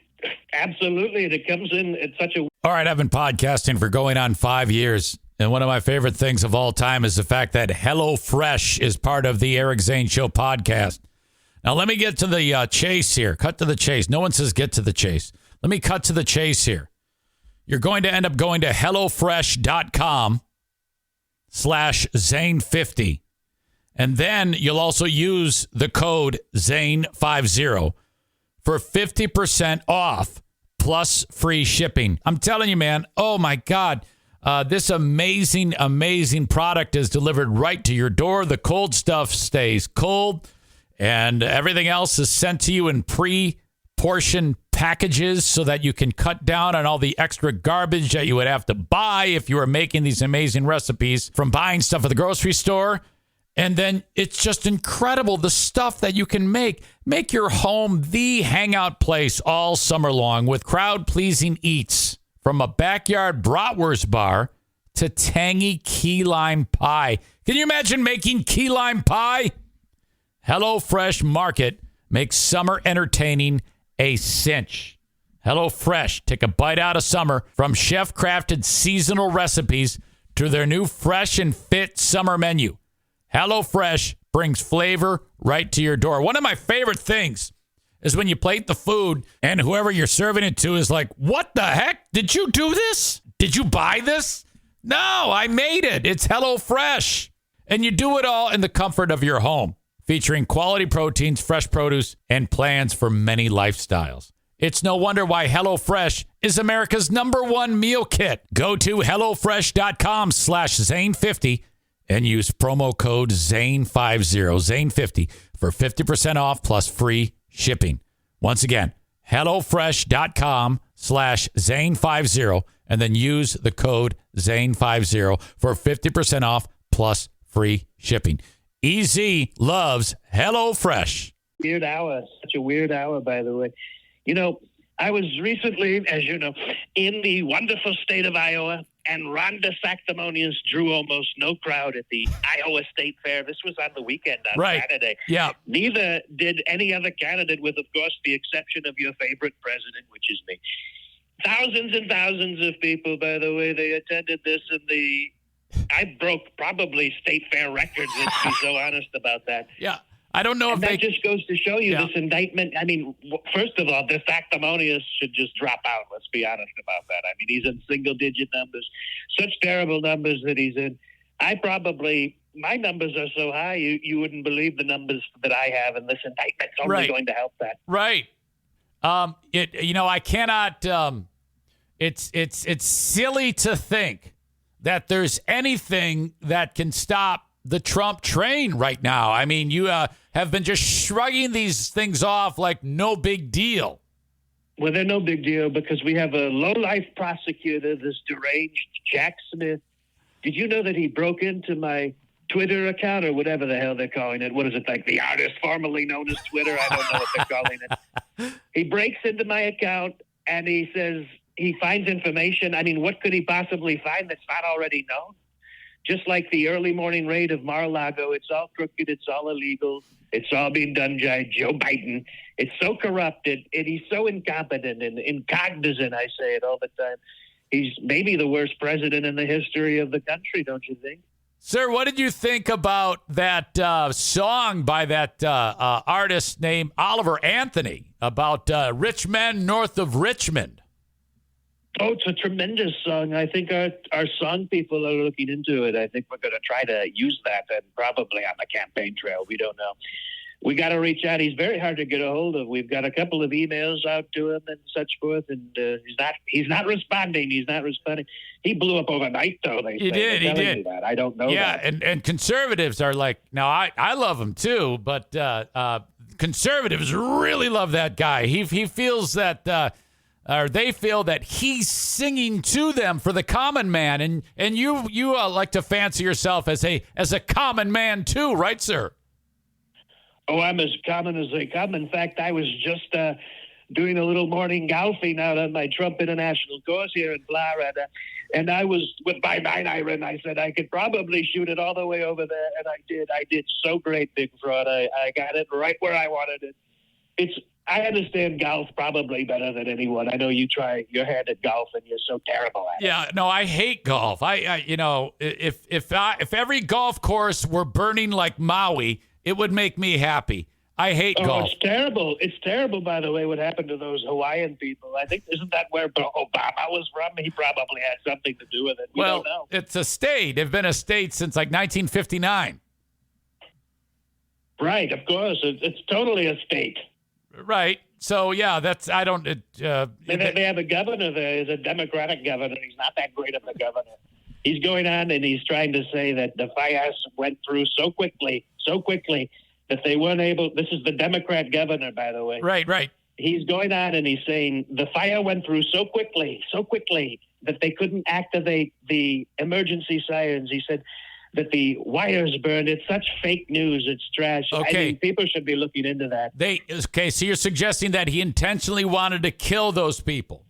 absolutely. And it comes in at such a. All right. I've been podcasting for going on 5 years. And one of my favorite things of all time is the fact that HelloFresh is part of the Eric Zane Show podcast. Now, let me get to the chase here. Cut to the chase. No one says get to the chase. Let me cut to the chase here. You're going to end up going to HelloFresh.com/Zane50. And then you'll also use the code Zane50 for 50% off plus free shipping. I'm telling you, man. Oh, my God. This amazing, amazing product is delivered right to your door. The cold stuff stays cold, and everything else is sent to you in pre-portioned packages so that you can cut down on all the extra garbage that you would have to buy if you were making these amazing recipes from buying stuff at the grocery store. And then it's just incredible, the stuff that you can make. Make your home the hangout place all summer long with crowd-pleasing eats. From a backyard bratwurst bar to tangy key lime pie. Can you imagine making key lime pie? HelloFresh Market makes summer entertaining a cinch. HelloFresh, take a bite out of summer from chef-crafted seasonal recipes to their new fresh and fit summer menu. HelloFresh brings flavor right to your door. One of my favorite things is when you plate the food and whoever you're serving it to is like, what the heck? Did you do this? Did you buy this? No, I made it. It's HelloFresh. And you do it all in the comfort of your home, featuring quality proteins, fresh produce, and plans for many lifestyles. It's no wonder why HelloFresh is America's #1 meal kit. Go to HelloFresh.com/Zane50 and use promo code Zane50, Zane50 for 50% off plus free shipping. Once again, HelloFresh.com/Zane50 and then use the code Zane50 for 50% off plus free shipping. EZ loves HelloFresh. Weird hour. Such a weird hour, by the way. I was recently, as you know, in the wonderful state of Iowa, and Ron DeSanctimonious drew almost no crowd at the Iowa State Fair. This was on the weekend on Saturday. Yeah. Neither did any other candidate, with, of course, the exception of your favorite president, which is me. Thousands and thousands of people, by the way, they attended this, and I broke probably state fair records. Let's be so honest about that. Yeah. I don't know if that just goes to show you this indictment. I mean, first of all, DeSanctimonious should just drop out. Let's be honest about that. I mean, he's in single-digit numbers, such terrible numbers that he's in. My numbers are so high, you wouldn't believe the numbers that I have, and this indictment's only going to help that. Right. I cannot. It's silly to think that there's anything that can stop the Trump train right now. I mean, you have been just shrugging these things off like no big deal. Well, they're no big deal because we have a low-life prosecutor, this deranged Jack Smith. Did you know that he broke into my Twitter account or whatever the hell they're calling it? What is it, like the artist formerly known as Twitter? I don't know what they're calling it. He breaks into my account and he says he finds information. I mean, what could he possibly find that's not already known? Just like the early morning raid of Mar-a-Lago, it's all crooked, it's all illegal, it's all being done by Joe Biden. It's so corrupted, and he's so incompetent and incognizant, I say it all the time. He's maybe the worst president in the history of the country, don't you think? Sir, what did you think about that song by that artist named Oliver Anthony about rich men north of Richmond? Oh, it's a tremendous song. I think our song people are looking into it. I think we're going to try to use that and probably on the campaign trail. We don't know. We got to reach out. He's very hard to get a hold of. We've got a couple of emails out to him and such forth, and he's not responding. He's not responding. He blew up overnight, though. He did. That. I don't know. Yeah, that. and conservatives are like, now I love him too, but conservatives really love that guy. He feels that. Or they feel that he's singing to them for the common man, and you like to fancy yourself as a common man too, right, sir? Oh, I'm as common as they come. In fact, I was just doing a little morning golfing out on my Trump International course here in Florida, and I was with my 9-iron. I said I could probably shoot it all the way over there, and I did. I did so great, Big Fraud. I got it right where I wanted it. I understand golf probably better than anyone. I know you try your hand at golf and you're so terrible at it. Yeah, no, I hate golf. I if every golf course were burning like Maui, it would make me happy. I hate golf. It's terrible. It's terrible, by the way, what happened to those Hawaiian people. I think, isn't that where Obama was from? He probably had something to do with it. We don't know. It's a state. They've been a state since like 1959. Right, of course. It's totally a state. Right. So, yeah, that's, I don't. They have a governor there. He's a Democratic governor. He's not that great of a governor. He's going on and he's trying to say that the fires went through so quickly that they weren't able. This is the Democrat governor, by the way. Right. He's going on and he's saying the fire went through so quickly that they couldn't activate the emergency sirens. He said that the wires burned. It's such fake news. It's trash. Okay. I mean, people should be looking into that. So you're suggesting that he intentionally wanted to kill those people?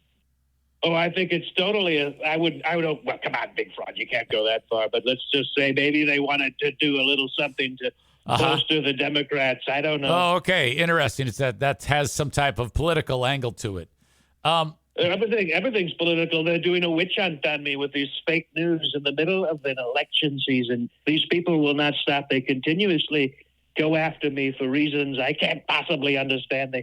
Oh, I think it's totally. Well, come on, Big Fraud. You can't go that far. But let's just say maybe they wanted to do a little something to bolster the Democrats. I don't know. Oh, okay. Interesting. It's that has some type of political angle to it. Everything's political. They're doing a witch hunt on me with these fake news in the middle of an election season. These people will not stop. They continuously go after me for reasons I can't possibly understand.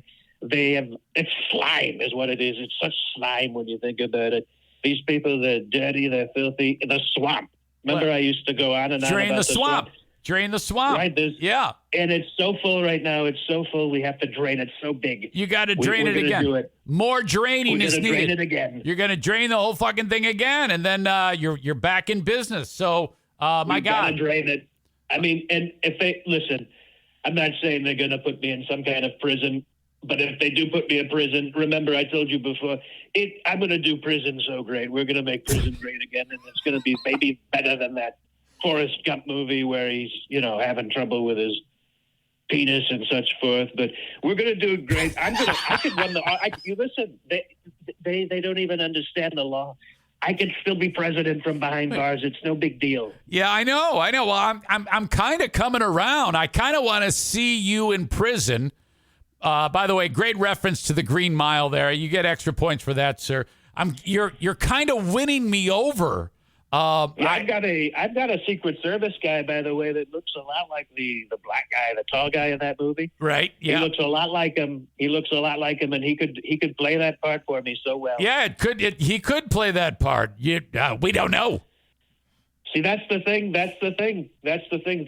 It's slime is what it is. It's such slime when you think about it. These people, they're dirty, they're filthy. The swamp. Remember I used to go on and on Drain about the swamp. Drain the swamp. Right. Yeah. And it's so full right now. It's so full. We have to drain it so big. You got to drain it again. Do it. More draining is needed. Drain it again. You're going to drain the whole fucking thing again, and then you're back in business. So, my God. Got to drain it. I mean, and if they listen, I'm not saying they're going to put me in some kind of prison, but if they do put me in prison, remember I told you before, I'm going to do prison so great. We're going to make prison great again, and it's going to be maybe better than that Forrest Gump movie where he's, having trouble with his penis and such forth. But we're going to do great. I could run you listen, they don't even understand the law. I could still be president from behind bars. It's no big deal. Yeah, I know. Well, I'm kind of coming around. I kind of want to see you in prison. By the way, great reference to the Green Mile there. You get extra points for that, sir. You're kind of winning me over. I've got a Secret Service guy, by the way, that looks a lot like the black guy, the tall guy in that movie. Right. Yeah. He looks a lot like him. And he could play that part for me so well. Yeah, he could play that part. We don't know. See, that's the thing.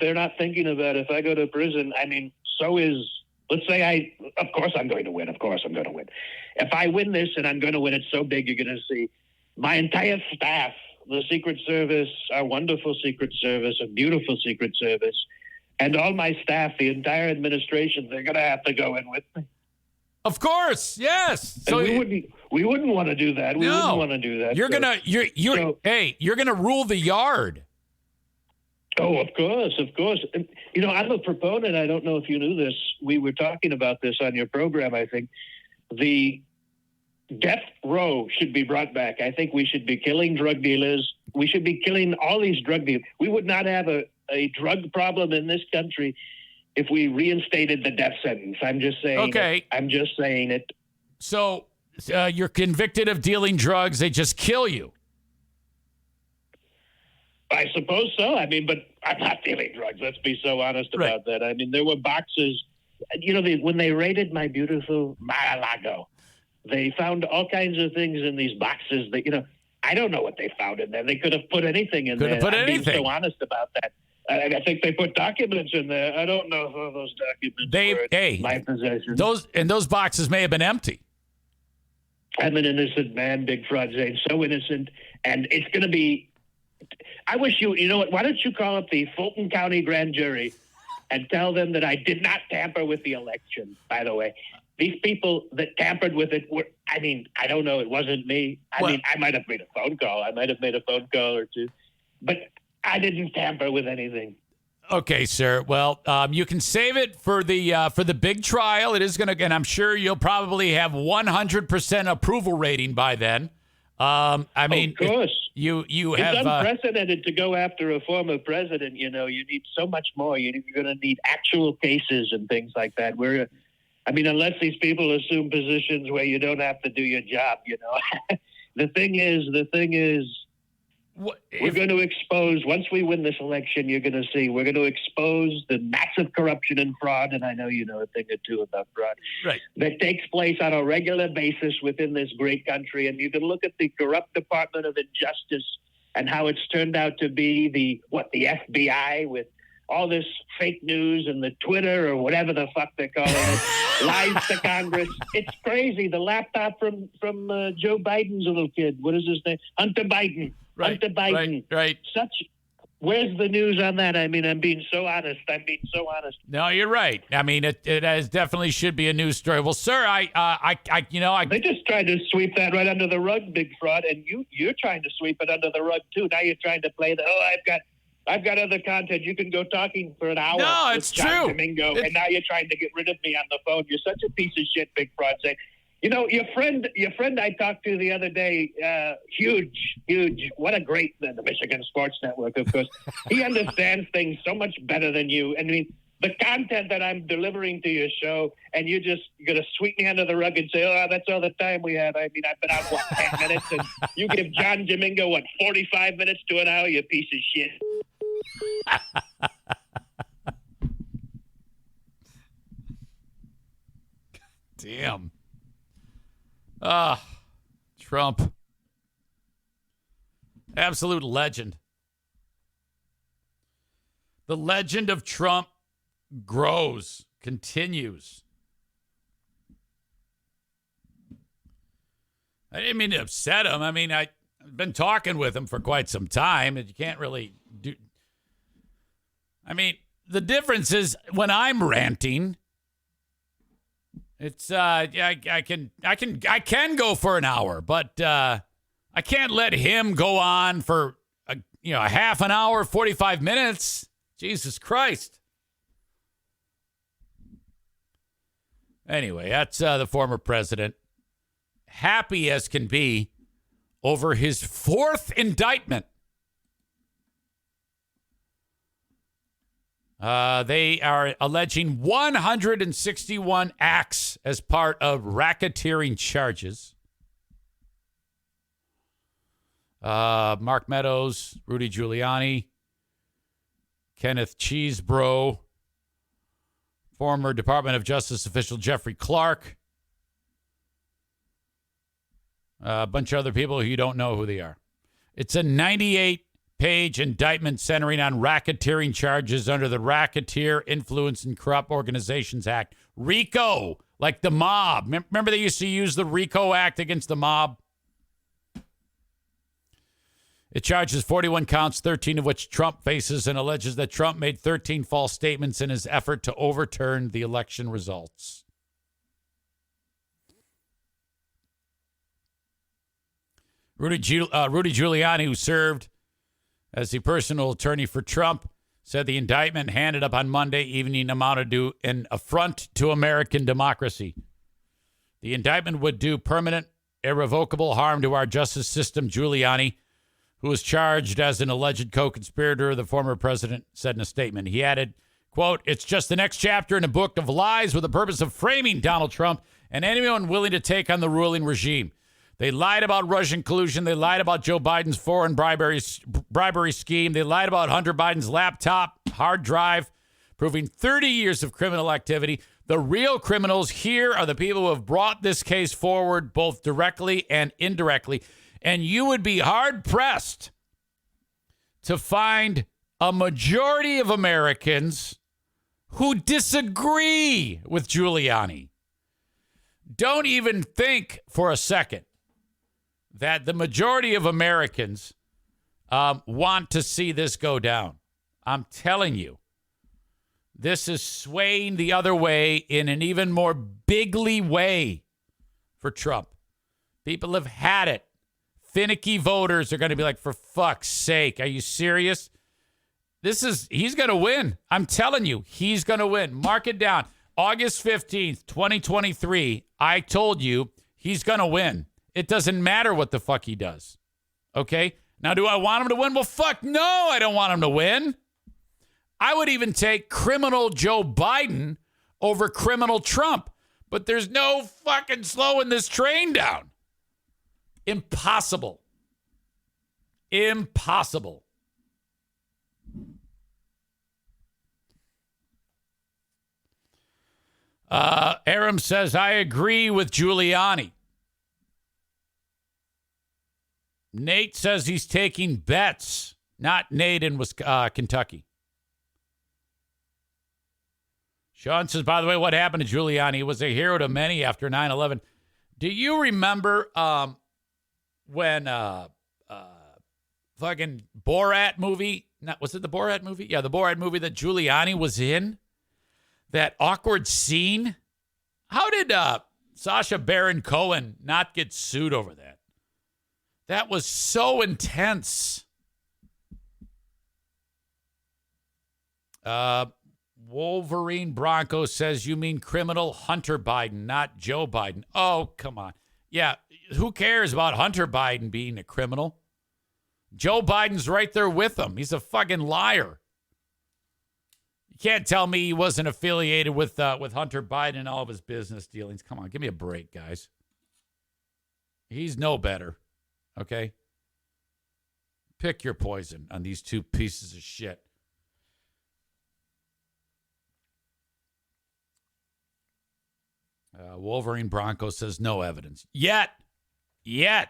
They're not thinking about if I go to prison. I mean, let's say of course I'm going to win. If I win this and I'm going to win it so big, you're going to see my entire staff, the Secret Service, our wonderful Secret Service, a beautiful Secret Service, and all my staff, the entire administration, they're going to have to go in with me. Of course, yes. So we wouldn't want to do that. We wouldn't want to do that. You're gonna rule the yard. Oh, of course. And, I'm a proponent. I don't know if you knew this. We were talking about this on your program, I think. The death row should be brought back. I think we should be killing drug dealers. We should be killing all these drug dealers. We would not have a drug problem in this country if we reinstated the death sentence. I'm just saying. Okay. I'm just saying it. So you're convicted of dealing drugs. They just kill you. I suppose so. I mean, but I'm not dealing drugs. Let's be so honest about that. I mean, there were boxes. When they raided my beautiful Mar-a-Lago, they found all kinds of things in these boxes that, I don't know what they found in there. They could have put anything in there. I'm being so honest about that. I think they put documents in there. I don't know if all those documents were in my possession. Those boxes may have been empty. I'm an innocent man, Big Fraud Zane, so innocent. And it's going to be... I wish you know what? Why don't you call up the Fulton County grand jury and tell them that I did not tamper with the election, by the way. These people that tampered with it I don't know. It wasn't me. I might have made a phone call. Or two. But I didn't tamper with anything. Okay, sir. Well, you can save it for the big trial. It is going to, and I'm sure you'll probably have 100% approval rating by then. Of course. You have it's unprecedented to go after a former president. You need so much more. You're going to need actual cases and things like that. Unless these people assume positions where you don't have to do your job. The thing is, we're going to expose, once we win this election, you're going to see, we're going to expose the massive corruption and fraud, and I know you know a thing or two about fraud, right, that takes place on a regular basis within this great country. And you can look at the corrupt Department of Injustice and how it's turned out to be the FBI with all this fake news and the Twitter or whatever the fuck they're calling it, lies to Congress. It's crazy. The laptop from Joe Biden's little kid. What is his name? Hunter Biden. Right, Hunter Biden. Right. Where's the news on that? I'm being so honest. No, you're right. It definitely should be a news story. Well, sir, they just tried to sweep that right under the rug, Big Fraud, and you're trying to sweep it under the rug too. Now you're trying to play I've got other content. You can go talking for an hour. No, it's with John true. Jamingo, and now you're trying to get rid of me on the phone. You're such a piece of shit, Big Fraud. Your friend I talked to the other day, huge. What a great, the Michigan Sports Network, of course. He understands things so much better than you. The content that I'm delivering to your show, and you're going to sweep me under the rug and say, oh, that's all the time we have. I've been out, 10 minutes, and you give John Jamingo, 45 minutes to an hour, you piece of shit. Damn. Trump. Absolute legend. The legend of Trump grows, continues. I didn't mean to upset him. I've been talking with him for quite some time, and you can't really do. The difference is when I'm ranting, it's I can go for an hour, but I can't let him go on for a half an hour, 45 minutes. Jesus Christ. Anyway, that's the former president, happy as can be over his fourth indictment. They are alleging 161 acts as part of racketeering charges. Mark Meadows, Rudy Giuliani, Kenneth Cheesebro, former Department of Justice official Jeffrey Clark, a bunch of other people who you don't know who they are. It's a 98-page indictment centering on racketeering charges under the Racketeer Influence and Corrupt Organizations Act. RICO, like the mob. Remember they used to use the RICO Act against the mob? It charges 41 counts, 13 of which Trump faces, and alleges that Trump made 13 false statements in his effort to overturn the election results. Rudy Giuliani, who served as the personal attorney for Trump, said the indictment handed up on Monday evening amounted to an affront to American democracy. The indictment would do permanent, irrevocable harm to our justice system, Giuliani, who was charged as an alleged co-conspirator, the former president said in a statement. He added, quote, "It's just the next chapter in a book of lies with the purpose of framing Donald Trump and anyone willing to take on the ruling regime. They lied about Russian collusion. They lied about Joe Biden's foreign bribery scheme. They lied about Hunter Biden's laptop hard drive, proving 30 years of criminal activity. The real criminals here are the people who have brought this case forward both directly and indirectly. And you would be hard-pressed to find a majority of Americans who disagree with Giuliani. Don't even think for a second that the majority of Americans want to see this go down. I'm telling you, this is swaying the other way in an even more bigly way for Trump. People have had it. Finicky voters are going to be like, for fuck's sake, are you serious? He's going to win. I'm telling you, he's going to win. Mark it down. August 15th, 2023, I told you he's going to win. It doesn't matter what the fuck he does. Okay? Now, do I want him to win? Well, fuck no, I don't want him to win. I would even take criminal Joe Biden over criminal Trump. But there's no fucking slowing this train down. Impossible. Impossible. Aram says, I agree with Giuliani. Nate says he's taking bets. Not Nate in Kentucky. Sean says, by the way, what happened to Giuliani? He was a hero to many after 9/11. Do you remember when fucking Borat movie? Was it the Borat movie? Yeah, the Borat movie that Giuliani was in. That awkward scene. How did Sacha Baron Cohen not get sued over that? That was so intense. Wolverine Bronco says, you mean criminal Hunter Biden, not Joe Biden. Oh, come on. Yeah, who cares about Hunter Biden being a criminal? Joe Biden's right there with him. He's a fucking liar. You can't tell me he wasn't affiliated with Hunter Biden and all of his business dealings. Come on, give me a break, guys. He's no better, okay? Pick your poison on these two pieces of shit. Wolverine Bronco says no evidence. Yet. Hey,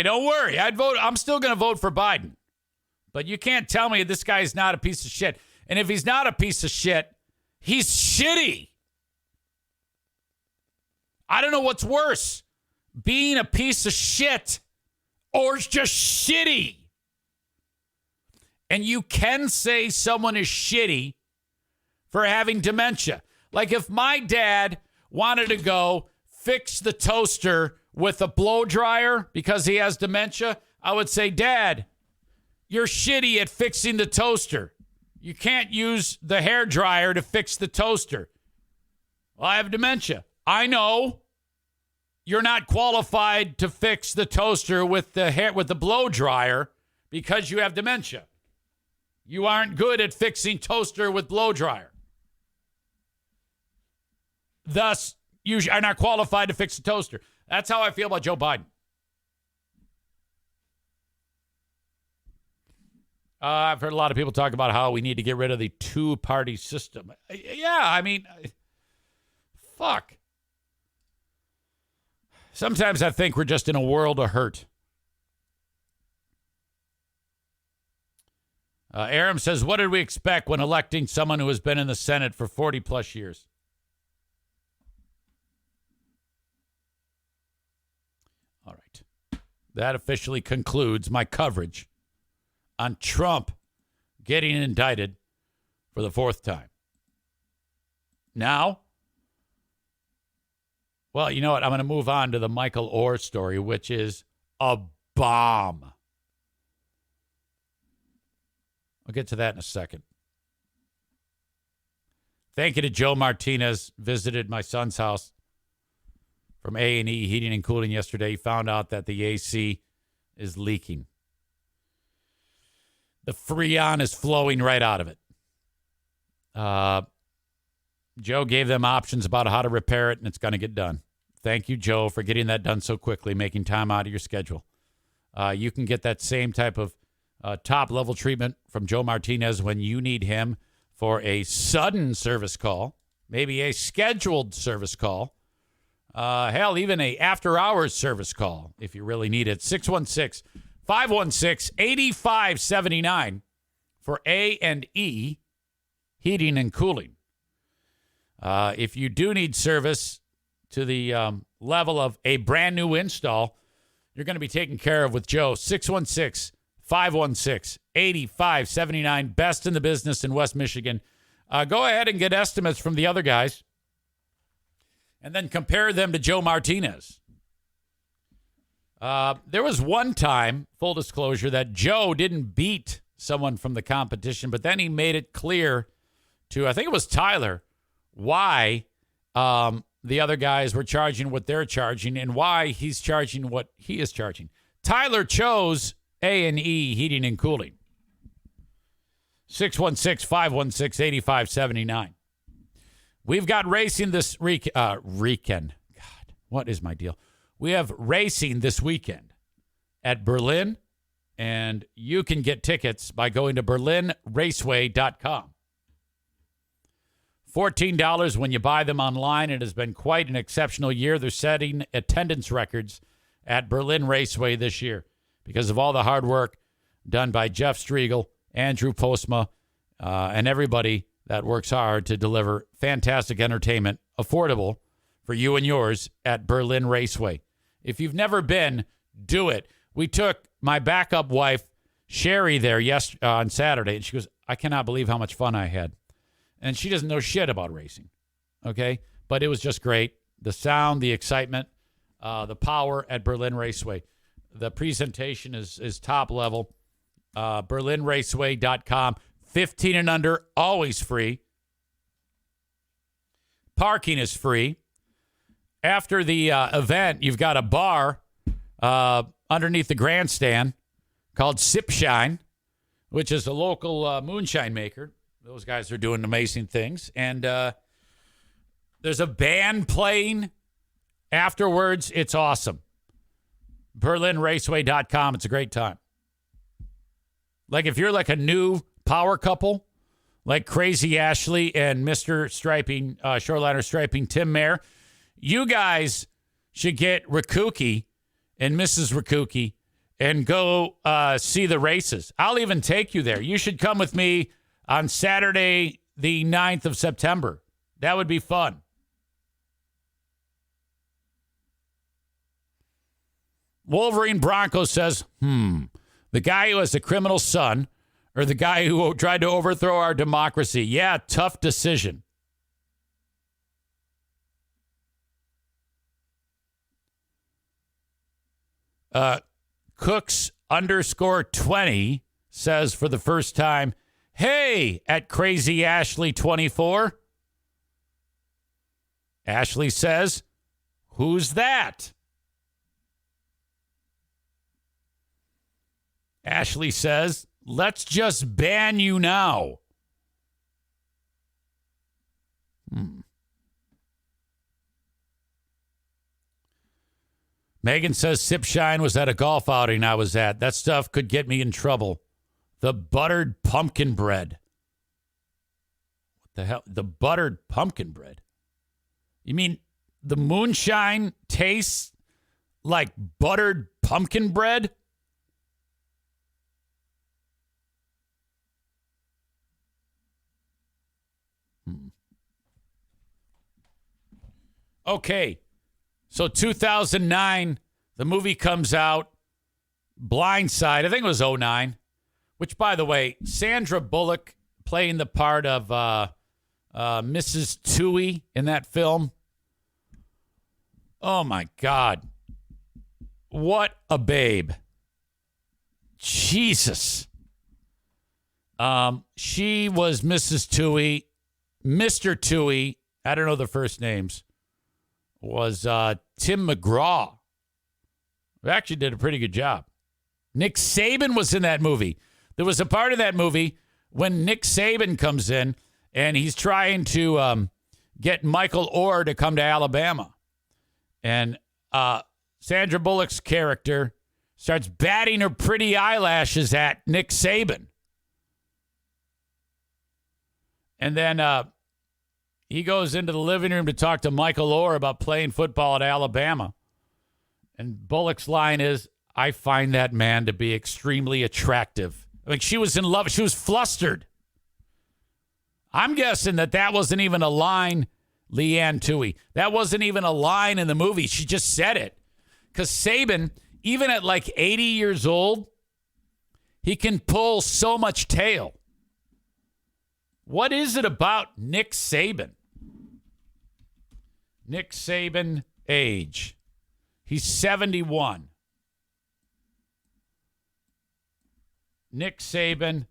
don't worry. I'm still going to vote for Biden. But you can't tell me this guy's not a piece of shit. And if he's not a piece of shit, he's shitty. I don't know what's worse, being a piece of shit or just shitty. And you can say someone is shitty for having dementia. Like if my dad wanted to go fix the toaster with a blow dryer because he has dementia, I would say, Dad, you're shitty at fixing the toaster. You can't use the hair dryer to fix the toaster. Well, I have dementia. I know you're not qualified to fix the toaster with the blow dryer because you have dementia. You aren't good at fixing toaster with blow dryer. Thus, you are not qualified to fix the toaster. That's how I feel about Joe Biden. I've heard a lot of people talk about how we need to get rid of the two-party system. Yeah, I mean, fuck. Sometimes I think we're just in a world of hurt. Aram says, what did we expect when electing someone who has been in the Senate for 40 plus years? All right. That officially concludes my coverage on Trump getting indicted for the fourth time. Now, Well, you know what? I'm going to move on to the Michael Oher story, which is a bomb. I'll get to that in a second. Thank you to Joe Martinez. Visited my son's house from A&E Heating and Cooling yesterday. He found out that the AC is leaking. The Freon is flowing right out of it. Joe gave them options about how to repair it, and it's going to get done. Thank you, Joe, for getting that done so quickly, making time out of your schedule. You can get that same type of top-level treatment from Joe Martinez when you need him for a sudden service call, maybe a scheduled service call, hell, even a after-hours service call if you really need it. 616-516-8579 for A&E Heating and Cooling. If you do need service to the level of a brand new install, you're going to be taken care of with Joe. 616-516-8579. Best in the business in West Michigan. Go ahead and get estimates from the other guys and then compare them to Joe Martinez. There was one time, full disclosure, that Joe didn't beat someone from the competition, but then he made it clear to, I think it was Tyler, why the other guys were charging what they're charging and why he's charging what he is charging. Tyler chose A&E Heating and Cooling. 616-516-8579. We've got racing this weekend. God, what is my deal? We have racing this weekend at Berlin, and you can get tickets by going to berlinraceway.com. $14 when you buy them online. It has been quite an exceptional year. They're setting attendance records at Berlin Raceway this year because of all the hard work done by Jeff Striegel, Andrew Postma, and everybody that works hard to deliver fantastic entertainment, affordable for you and yours at Berlin Raceway. If you've never been, do it. We took my backup wife, Sherry, there on Saturday, and she goes, I cannot believe how much fun I had. And she doesn't know shit about racing, okay? But it was just great. The sound, the excitement, the power at Berlin Raceway. The presentation is top level. BerlinRaceway.com. 15 and under, always free. Parking is free. After the event, you've got a bar underneath the grandstand called Sip Shine, which is a local moonshine maker. Those guys are doing amazing things. And there's a band playing afterwards. It's awesome. BerlinRaceway.com. It's a great time. Like if you're like a new power couple, like Crazy Ashley and Mr. Striping, Shoreliner Striping, Tim Mayer, you guys should get Rakuki and Mrs. Rakuki and go see the races. I'll even take you there. You should come with me on Saturday, the 9th of September. That would be fun. Wolverine Bronco says, the guy who has a criminal son or the guy who tried to overthrow our democracy? Yeah, tough decision. Cooks _20 says for the first time, hey, at Crazy Ashley 24. Ashley says, who's that? Ashley says, let's just ban you now. Megan says, Sip Shine was at a golf outing I was at. That stuff could get me in trouble. The buttered pumpkin bread. What the hell? The buttered pumpkin bread? You mean the moonshine tastes like buttered pumpkin bread? Okay. So 2009, the movie comes out, Blindside. I think it was 2009, which, by the way, Sandra Bullock playing the part of Mrs. Tuohy in that film. Oh, my God. What a babe. Jesus. She was Mrs. Tuohy. Mr. Tuohy, I don't know the first names, was Tim McGraw. Who actually did a pretty good job. Nick Saban was in that movie. There was a part of that movie when Nick Saban comes in and he's trying to get Michael Oher to come to Alabama. And Sandra Bullock's character starts batting her pretty eyelashes at Nick Saban. And then he goes into the living room to talk to Michael Oher about playing football at Alabama. And Bullock's line is, I find that man to be extremely attractive. I mean, she was in love. She was flustered. I'm guessing that wasn't even a line, Leanne Tuohy. That wasn't even a line in the movie. She just said it. Because Saban, even at like 80 years old, he can pull so much tail. What is it about Nick Saban? Nick Saban, age. He's 71. Nick Saban,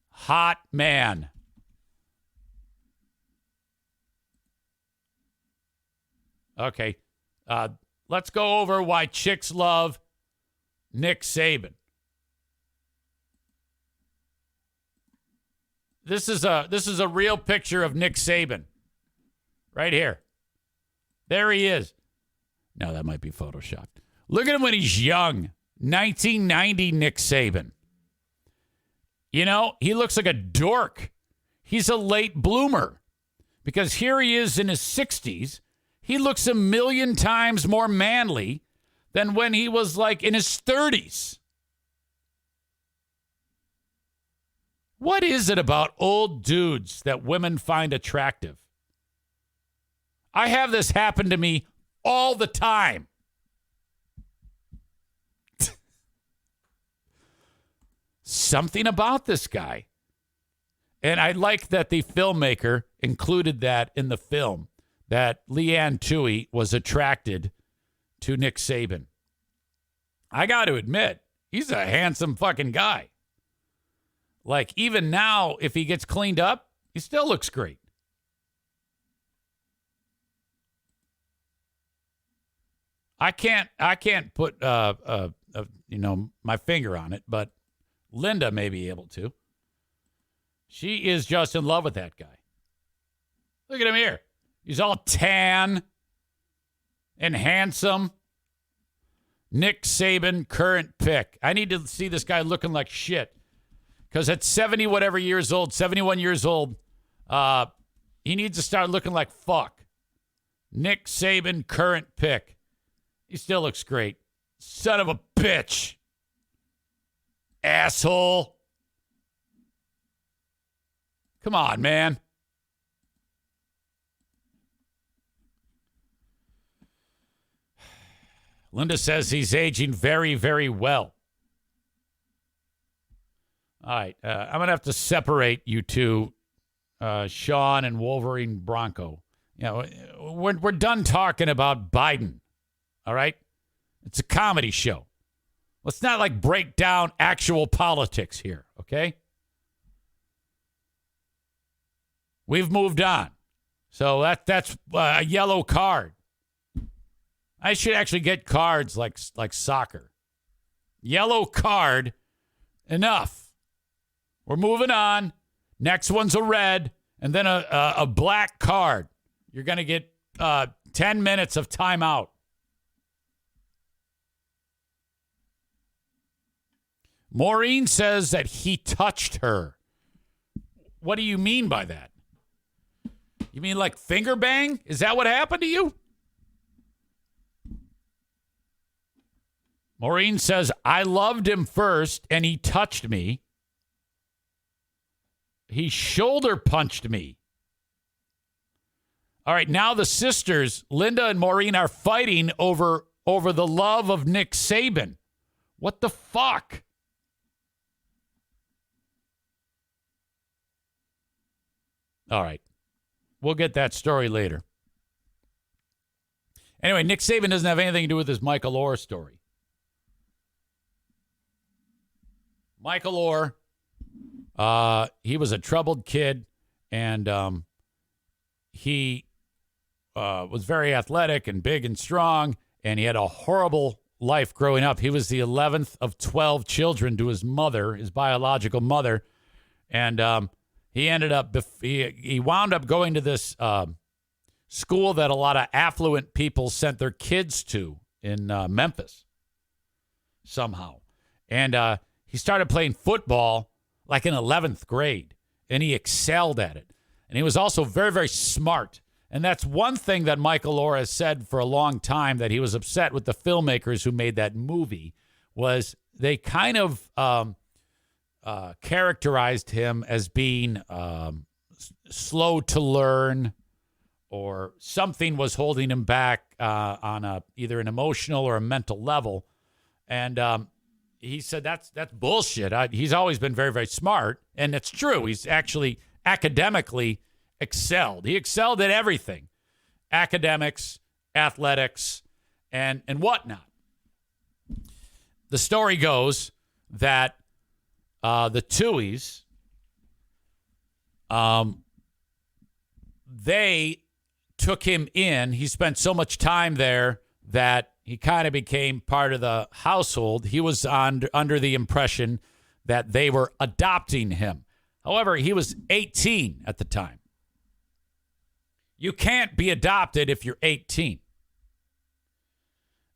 hot man. Okay. Let's go over why chicks love Nick Saban. This is a real picture of Nick Saban. Right here. There he is. No, that might be photoshopped. Look at him when he's young. 1990 Nick Saban. You know, he looks like a dork. He's a late bloomer. Because here he is in his 60s. He looks a million times more manly than when he was like in his 30s. What is it about old dudes that women find attractive? I have this happen to me all the time. Something about this guy. And I like that the filmmaker included that in the film, that Leanne Tuohy was attracted to Nick Saban. I got to admit, he's a handsome fucking guy. Like, even now, if he gets cleaned up, he still looks great. I can't put my finger on it, but Linda may be able to. She is just in love with that guy. Look at him here. He's all tan and handsome. Nick Saban, current pick. I need to see this guy looking like shit. Because at 71 years old, he needs to start looking like fuck. Nick Saban, current pick. He still looks great. Son of a bitch. Asshole. Come on, man. Linda says he's aging very, very well. All right. I'm going to have to separate you two, Sean and Wolverine Bronco. You know, we're done talking about Biden. All right? It's a comedy show. Let's not like break down actual politics here, okay? We've moved on. So that's a yellow card. I should actually get cards like soccer. Yellow card, enough. We're moving on. Next one's a red, and then a black card. You're going to get 10 minutes of timeout. Maureen says that he touched her. What do you mean by that? You mean like finger bang? Is that what happened to you? Maureen says, I loved him first, and he touched me. He shoulder punched me. All right, now the sisters, Linda and Maureen, are fighting over the love of Nick Saban. What the fuck? All right. We'll get that story later. Anyway, Nick Saban doesn't have anything to do with this Michael Oher story. Michael Oher, he was a troubled kid, and he was very athletic and big and strong, and he had a horrible life growing up. He was the 11th of 12 children to his mother, his biological mother, and he ended up he wound up going to this school that a lot of affluent people sent their kids to in Memphis somehow, and he started playing football like in 11th grade, and he excelled at it, and he was also very, very smart. And that's one thing that Michael Oher has said for a long time, that he was upset with the filmmakers who made that movie, was they kind of characterized him as being slow to learn, or something was holding him back on either an emotional or a mental level. And he said that's bullshit. He's always been very, very smart, and it's true. He's actually academically excelled. He excelled at everything: academics, athletics, and whatnot. The story goes that the Tuohys, they took him in. He spent so much time there that he kind of became part of the household. He was under the impression that they were adopting him. However, he was 18 at the time. You can't be adopted if you're 18.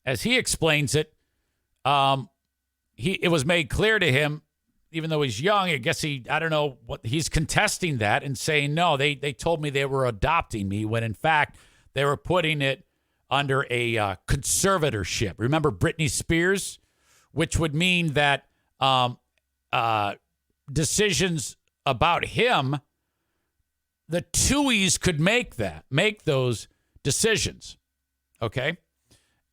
As he explains it, it was made clear to him, even though he's young, I guess I don't know what, he's contesting that and saying, no, they told me they were adopting me, when in fact they were putting it under a conservatorship. Remember Britney Spears? Which would mean that decisions about him, the Tuohys could make those decisions. Okay?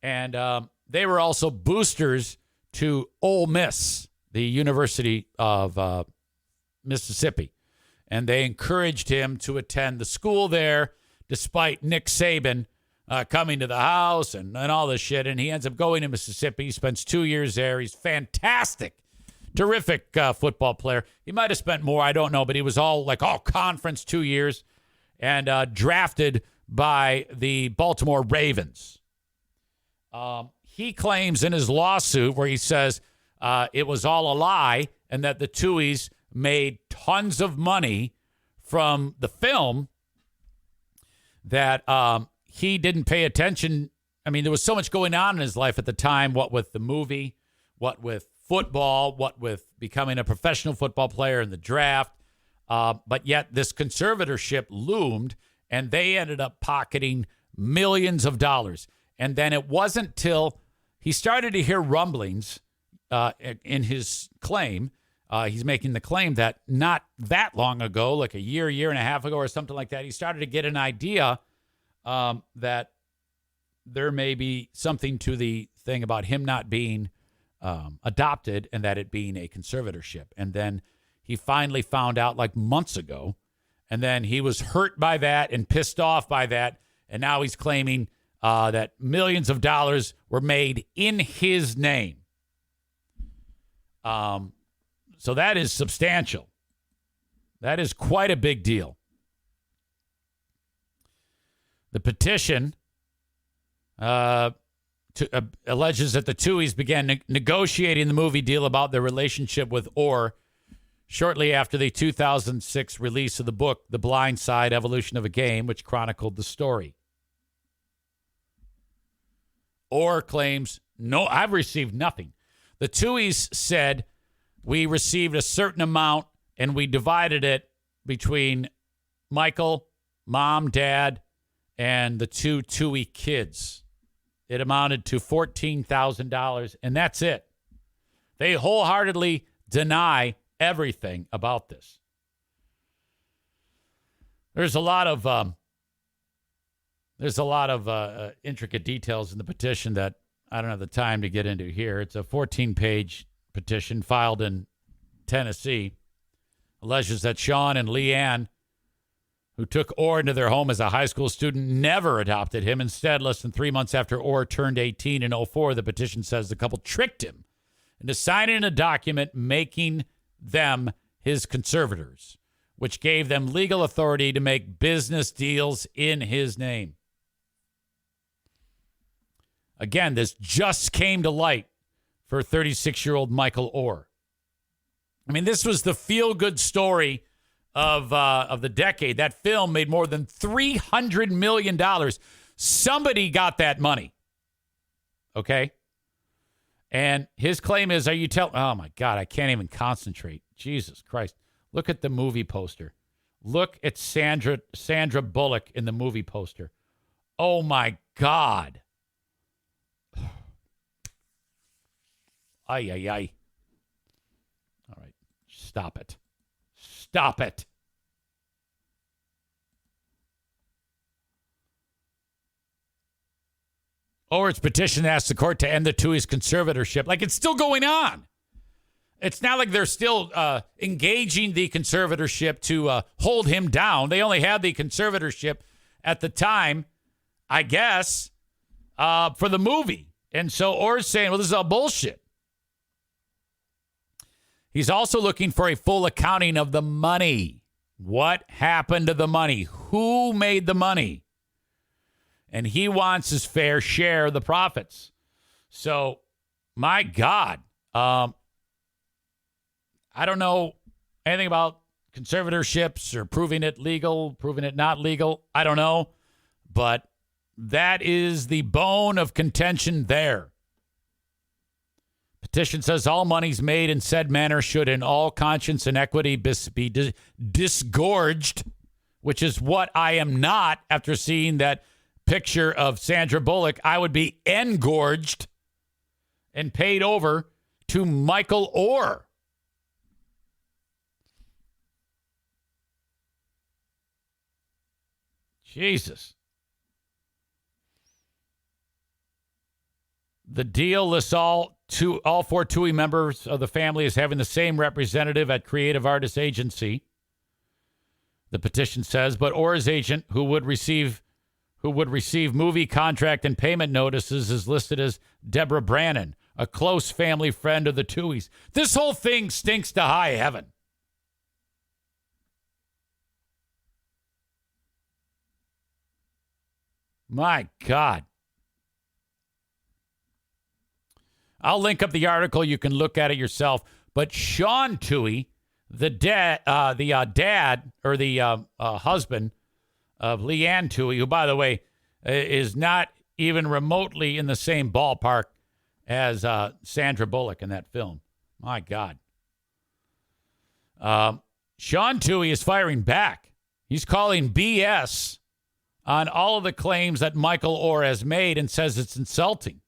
And they were also boosters to Ole Miss, the University of Mississippi. And they encouraged him to attend the school there, despite Nick Saban coming to the house and all this shit. And he ends up going to Mississippi. He spends 2 years there. He's fantastic. Terrific football player. He might have spent more, I don't know, but he was all conference 2 years, and drafted by the Baltimore Ravens. He claims in his lawsuit, where he says it was all a lie, and that the Tuohys made tons of money from the film, that he didn't pay attention. I mean, there was so much going on in his life at the time, what with the movie, what with football, what with becoming a professional football player in the draft. But yet this conservatorship loomed, and they ended up pocketing millions of dollars. And then it wasn't till he started to hear rumblings in his claim. He's making the claim that not that long ago, like a year and a half ago or something like that, he started to get an idea that there may be something to the thing about him not being adopted, and that it being a conservatorship. And then he finally found out like months ago, and then he was hurt by that and pissed off by that. And now he's claiming that millions of dollars were made in his name. So that is substantial. That is quite a big deal. The petition alleges that the Tuohys began negotiating the movie deal about their relationship with Oher shortly after the 2006 release of the book, The Blindsided: Evolution of a Game, which chronicled the story. Oher claims, no, I've received nothing. The Tuohys said, we received a certain amount and we divided it between Michael, mom, dad, and the two Tuohy kids. It amounted to $14,000, and that's it. They wholeheartedly deny everything about this. There's a lot of intricate details in the petition that I don't have the time to get into here. It's a 14-page petition filed in Tennessee. Alleges that Sean and Leanne who took Oher into their home as a high school student, never adopted him. Instead, less than 3 months after Oher turned 18 in '04, the petition says the couple tricked him into signing a document making them his conservators, which gave them legal authority to make business deals in his name. Again, this just came to light for 36-year-old Michael Oher. I mean, this was the feel-good story of the decade. That film made more than $300 million. Somebody got that money. Okay? And his claim is, oh my God, I can't even concentrate. Jesus Christ. Look at the movie poster. Look at Sandra Bullock in the movie poster. Oh my God. Ay, ay, ay. All right. Stop it. Stop it. Oher's petition asked the court to end the Tuohy's conservatorship. Like, it's still going on. It's not like they're still engaging the conservatorship to hold him down. They only had the conservatorship at the time, I guess, for the movie. And so Oher's saying, well, this is all bullshit. He's also looking for a full accounting of the money. What happened to the money? Who made the money? And he wants his fair share of the profits. So, my God, I don't know anything about conservatorships or proving it legal, proving it not legal. I don't know. But that is the bone of contention there. Petition says all monies made in said manner should in all conscience and equity be disgorged, which is what I am not after seeing that picture of Sandra Bullock. I would be engorged and paid over to Michael Oher. Jesus. The deal lists all four Tuohy members of the family as having the same representative at Creative Artists Agency. The petition says, but Oher's agent, who would receive movie contract and payment notices, is listed as Deborah Brannon, a close family friend of the Tuohys. This whole thing stinks to high heaven. My God. I'll link up the article. You can look at it yourself. But Sean Tuohy, the dad or the husband of Leanne Tuohy, who, by the way, is not even remotely in the same ballpark as Sandra Bullock in that film. My God. Sean Tuohy is firing back. He's calling BS on all of the claims that Michael Oher has made and says it's insulting,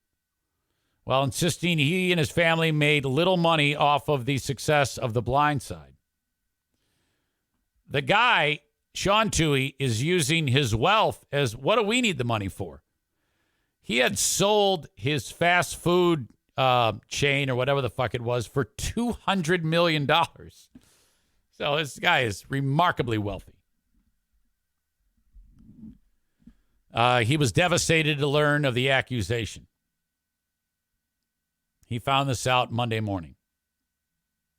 while insisting he and his family made little money off of the success of The Blind Side. The guy, Sean Tuohy, is using his wealth as, what do we need the money for? He had sold his fast food chain or whatever the fuck it was for $200 million. So this guy is remarkably wealthy. He was devastated to learn of the accusation. He found this out Monday morning.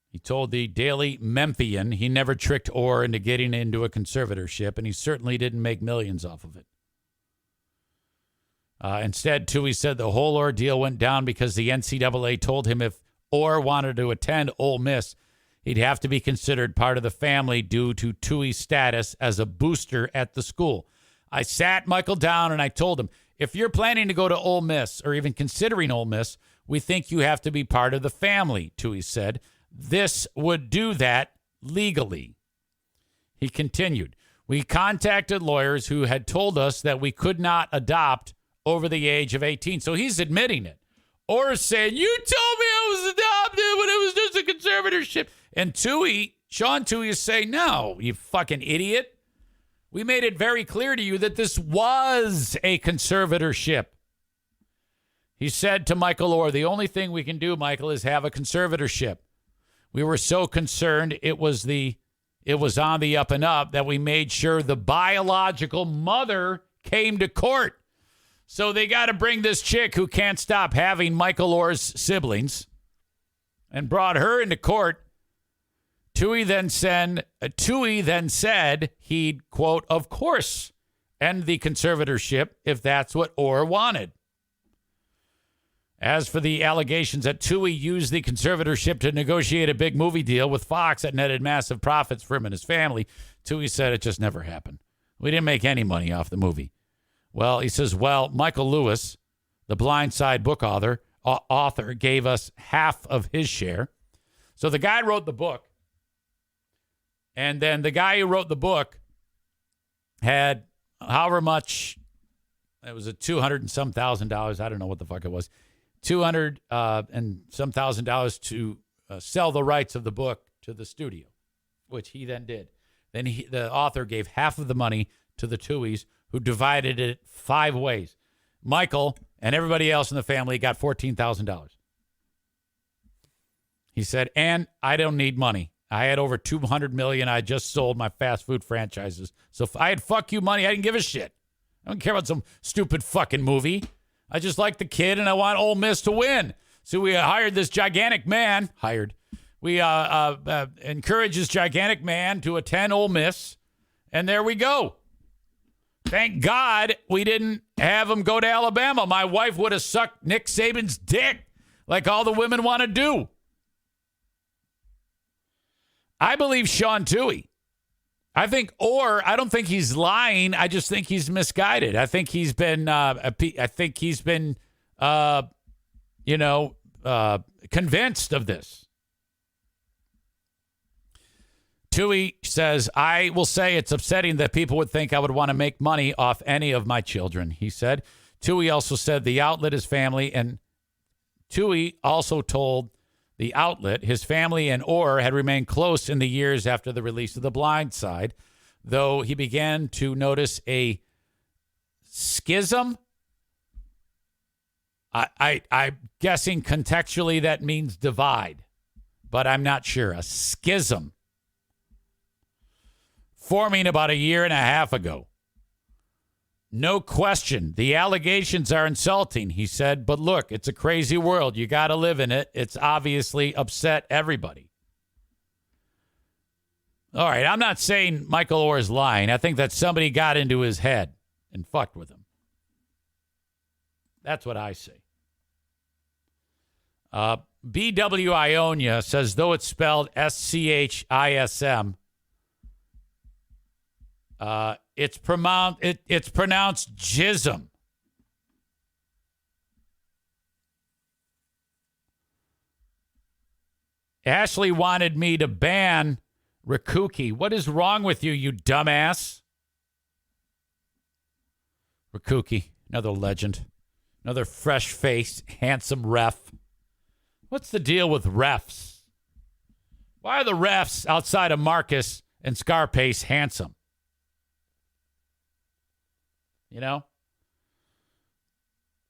He told the Daily Memphian he never tricked Oher into getting into a conservatorship, and he certainly didn't make millions off of it. Instead, Tuohy said the whole ordeal went down because the NCAA told him if Oher wanted to attend Ole Miss, he'd have to be considered part of the family due to Tuohy's status as a booster at the school. I sat Michael down and I told him, if you're planning to go to Ole Miss or even considering Ole Miss, we think you have to be part of the family, Tuohy said. This would do that legally. He continued, we contacted lawyers who had told us that we could not adopt over the age of 18. So he's admitting it. Or saying, you told me I was adopted when it was just a conservatorship. And Tuohy, Sean Tuohy, is saying, no, you fucking idiot. We made it very clear to you that this was a conservatorship. He said to Michael Oher, the only thing we can do, Michael, is have a conservatorship. We were so concerned it it was on the up and up that we made sure the biological mother came to court. So they got to bring this chick who can't stop having Michael Oher's siblings and brought her into court. Tuohy then said he'd, quote, of course, end the conservatorship if that's what Oher wanted. As for the allegations that Tuohy used the conservatorship to negotiate a big movie deal with Fox that netted massive profits for him and his family, Tuohy said it just never happened. We didn't make any money off the movie. Well, he says, Michael Lewis, the Blindside book author, gave us half of his share. So the guy wrote the book. And then the guy who wrote the book had however much, it was a $200 and some thousand. I don't know what the fuck it was. $200 and some $1,000 to sell the rights of the book to the studio, which he then did. Then the author gave half of the money to the Tuohys, who divided it 5 ways. Michael and everybody else in the family got $14,000. He said, and I don't need money. I had over $200 million. I just sold my fast food franchises. So if I had fuck you money, I didn't give a shit. I don't care about some stupid fucking movie. I just like the kid, and I want Ole Miss to win. So we hired this gigantic man. We encouraged this gigantic man to attend Ole Miss, and there we go. Thank God we didn't have him go to Alabama. My wife would have sucked Nick Saban's dick like all the women want to do. I believe Sean Tuohy. I think Oher, I don't think he's lying. I just think he's misguided. I think he's been, convinced of this. Tuohy says, I will say it's upsetting that people would think I would want to make money off any of my children, he said. Tuohy also said the outlet is family, and Tuohy also told the outlet his family and Oher had remained close in the years after the release of The Blind Side, though he began to notice a schism. I'm guessing contextually that means divide, but I'm not sure. A schism forming about 1.5 years ago. No question. The allegations are insulting, he said, but look, it's a crazy world. You got to live in it. It's obviously upset everybody. All right, I'm not saying Michael Oher is lying. I think that somebody got into his head and fucked with him. That's what I say. BW Ionia says, though it's spelled SCHISM, it's pronounced jism. Ashley wanted me to ban Rikuki. What is wrong with you, you dumbass? Rikuki, another legend. Another fresh-faced, handsome ref. What's the deal with refs? Why are the refs outside of Marcus and Scarpace handsome? You know?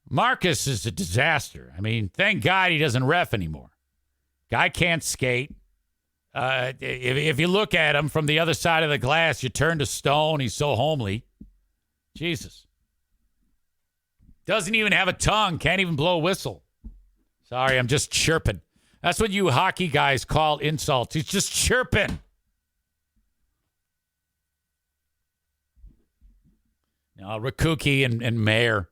Marcus is a disaster. I mean, thank God he doesn't ref anymore. Guy can't skate. If you look at him from the other side of the glass, you turn to stone. He's so homely. Jesus. Doesn't even have a tongue. Can't even blow a whistle. Sorry, I'm just chirping. That's what you hockey guys call insults. He's just chirping. Now, Rikuki and Mayer.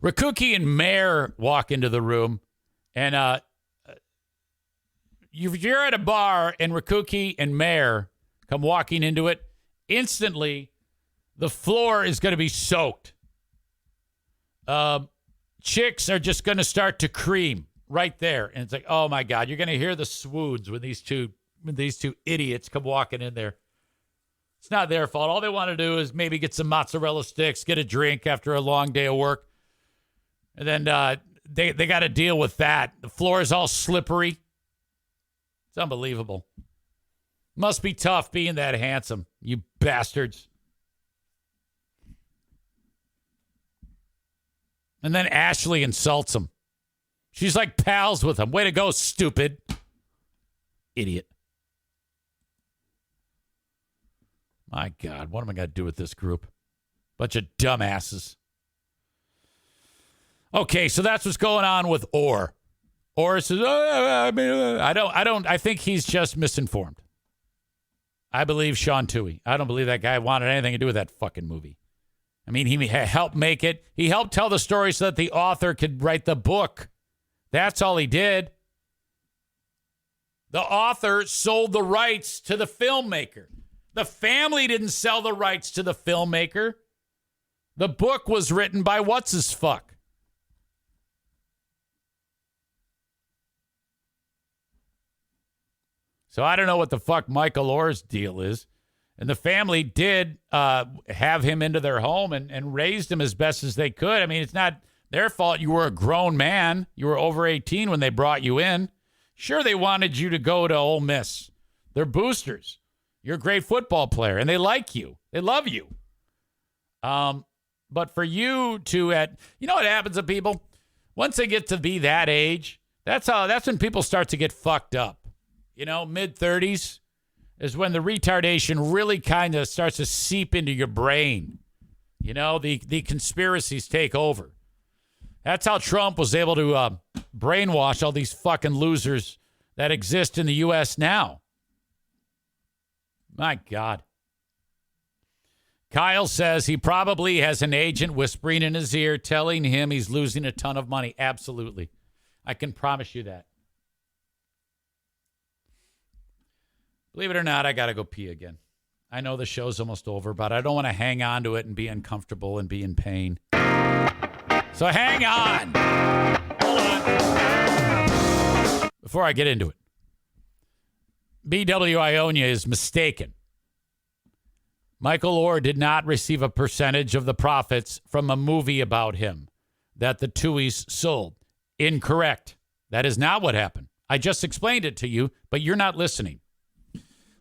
Rikuki and Mayer walk into the room, and you're at a bar, and Rikuki and Mayer come walking into it. Instantly, the floor is going to be soaked. Chicks are just going to start to cream right there. And it's like, oh, my God, you're going to hear the swoons when these two idiots come walking in there. It's not their fault. All they want to do is maybe get some mozzarella sticks, get a drink after a long day of work. And then they got to deal with that. The floor is all slippery. It's unbelievable. Must be tough being that handsome, you bastards. And then Ashley insults him. She's like pals with him. Way to go, stupid. Idiot. My God, what am I going to do with this group? Bunch of dumbasses. Okay, so that's what's going on with Oher. Oher says, I think he's just misinformed. I believe Sean Tuohy. I don't believe that guy wanted anything to do with that fucking movie. I mean, he helped make it. He helped tell the story so that the author could write the book. That's all he did. The author sold the rights to the filmmaker. The family didn't sell the rights to the filmmaker. The book was written by what's-his-fuck. So I don't know what the fuck Michael Oher's deal is. And the family did have him into their home and raised him as best as they could. I mean, it's not their fault. You were a grown man. You were over 18 when they brought you in. Sure, they wanted you to go to Ole Miss. They're boosters. You're a great football player, and they like you. They love you. But for you to you know what happens to people? Once they get to be that age, that's when people start to get fucked up. You know, mid-30s is when the retardation really kind of starts to seep into your brain. You know, the conspiracies take over. That's how Trump was able to brainwash all these fucking losers that exist in the U.S. now. My God. Kyle says he probably has an agent whispering in his ear telling him he's losing a ton of money. Absolutely. I can promise you that. Believe it or not, I got to go pee again. I know the show's almost over, but I don't want to hang on to it and be uncomfortable and be in pain. So hang on. Hold on. Before I get into it. BW Ionia is mistaken. Michael Oher did not receive a percentage of the profits from a movie about him that the Tuohys sold. Incorrect. That is not what happened. I just explained it to you, but you're not listening.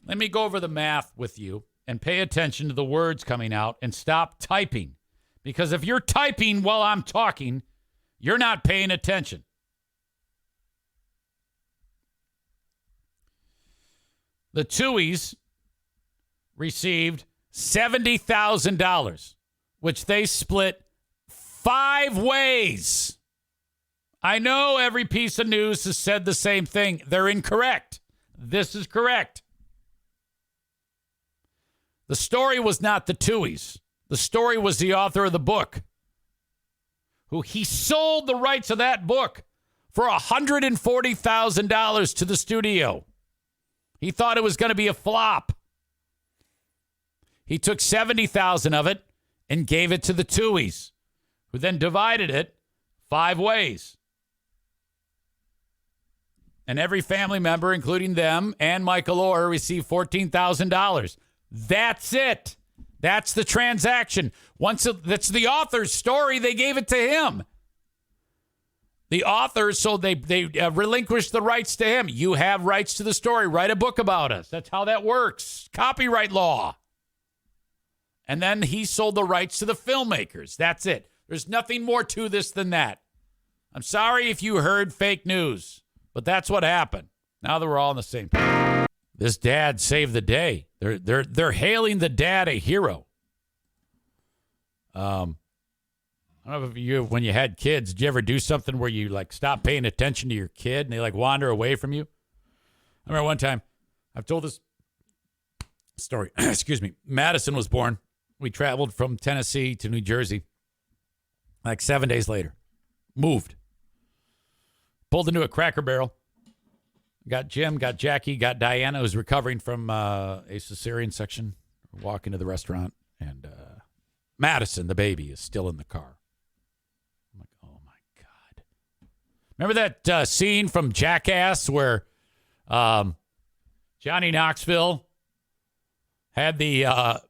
Let me go over the math with you and pay attention to the words coming out and stop typing. Because if you're typing while I'm talking, you're not paying attention. The Tuohys received $70,000, which they split 5 ways. I know every piece of news has said the same thing. They're incorrect. This is correct. The story was not the Tuohys. The story was the author of the book, who he sold the rights of that book for $140,000 to the studio. He thought it was going to be a flop. He took $70,000 of it and gave it to the Tuohys, who then divided it 5 ways. And every family member, including them and Michael Oher, received $14,000. That's it. That's the transaction. That's the author's story. They gave it to him. The author, so they relinquished the rights to him. You have rights to the story. Write a book about us. That's how that works. Copyright law. And then he sold the rights to the filmmakers. That's it. There's nothing more to this than that. I'm sorry if you heard fake news, but that's what happened. Now that we're all on the same page. This dad saved the day. They're hailing the dad a hero. I don't know if when you had kids, did you ever do something where you like stop paying attention to your kid and they like wander away from you? I remember one time, I've told this story. Excuse me. Madison was born. We traveled from Tennessee to New Jersey like 7 days later. Moved. Pulled into a Cracker Barrel. Got Jim, got Jackie, got Diana, who's recovering from a cesarean section. We're walking to the restaurant, and Madison, the baby, is still in the car. I'm like, oh, my God. Remember that scene from Jackass where Johnny Knoxville had the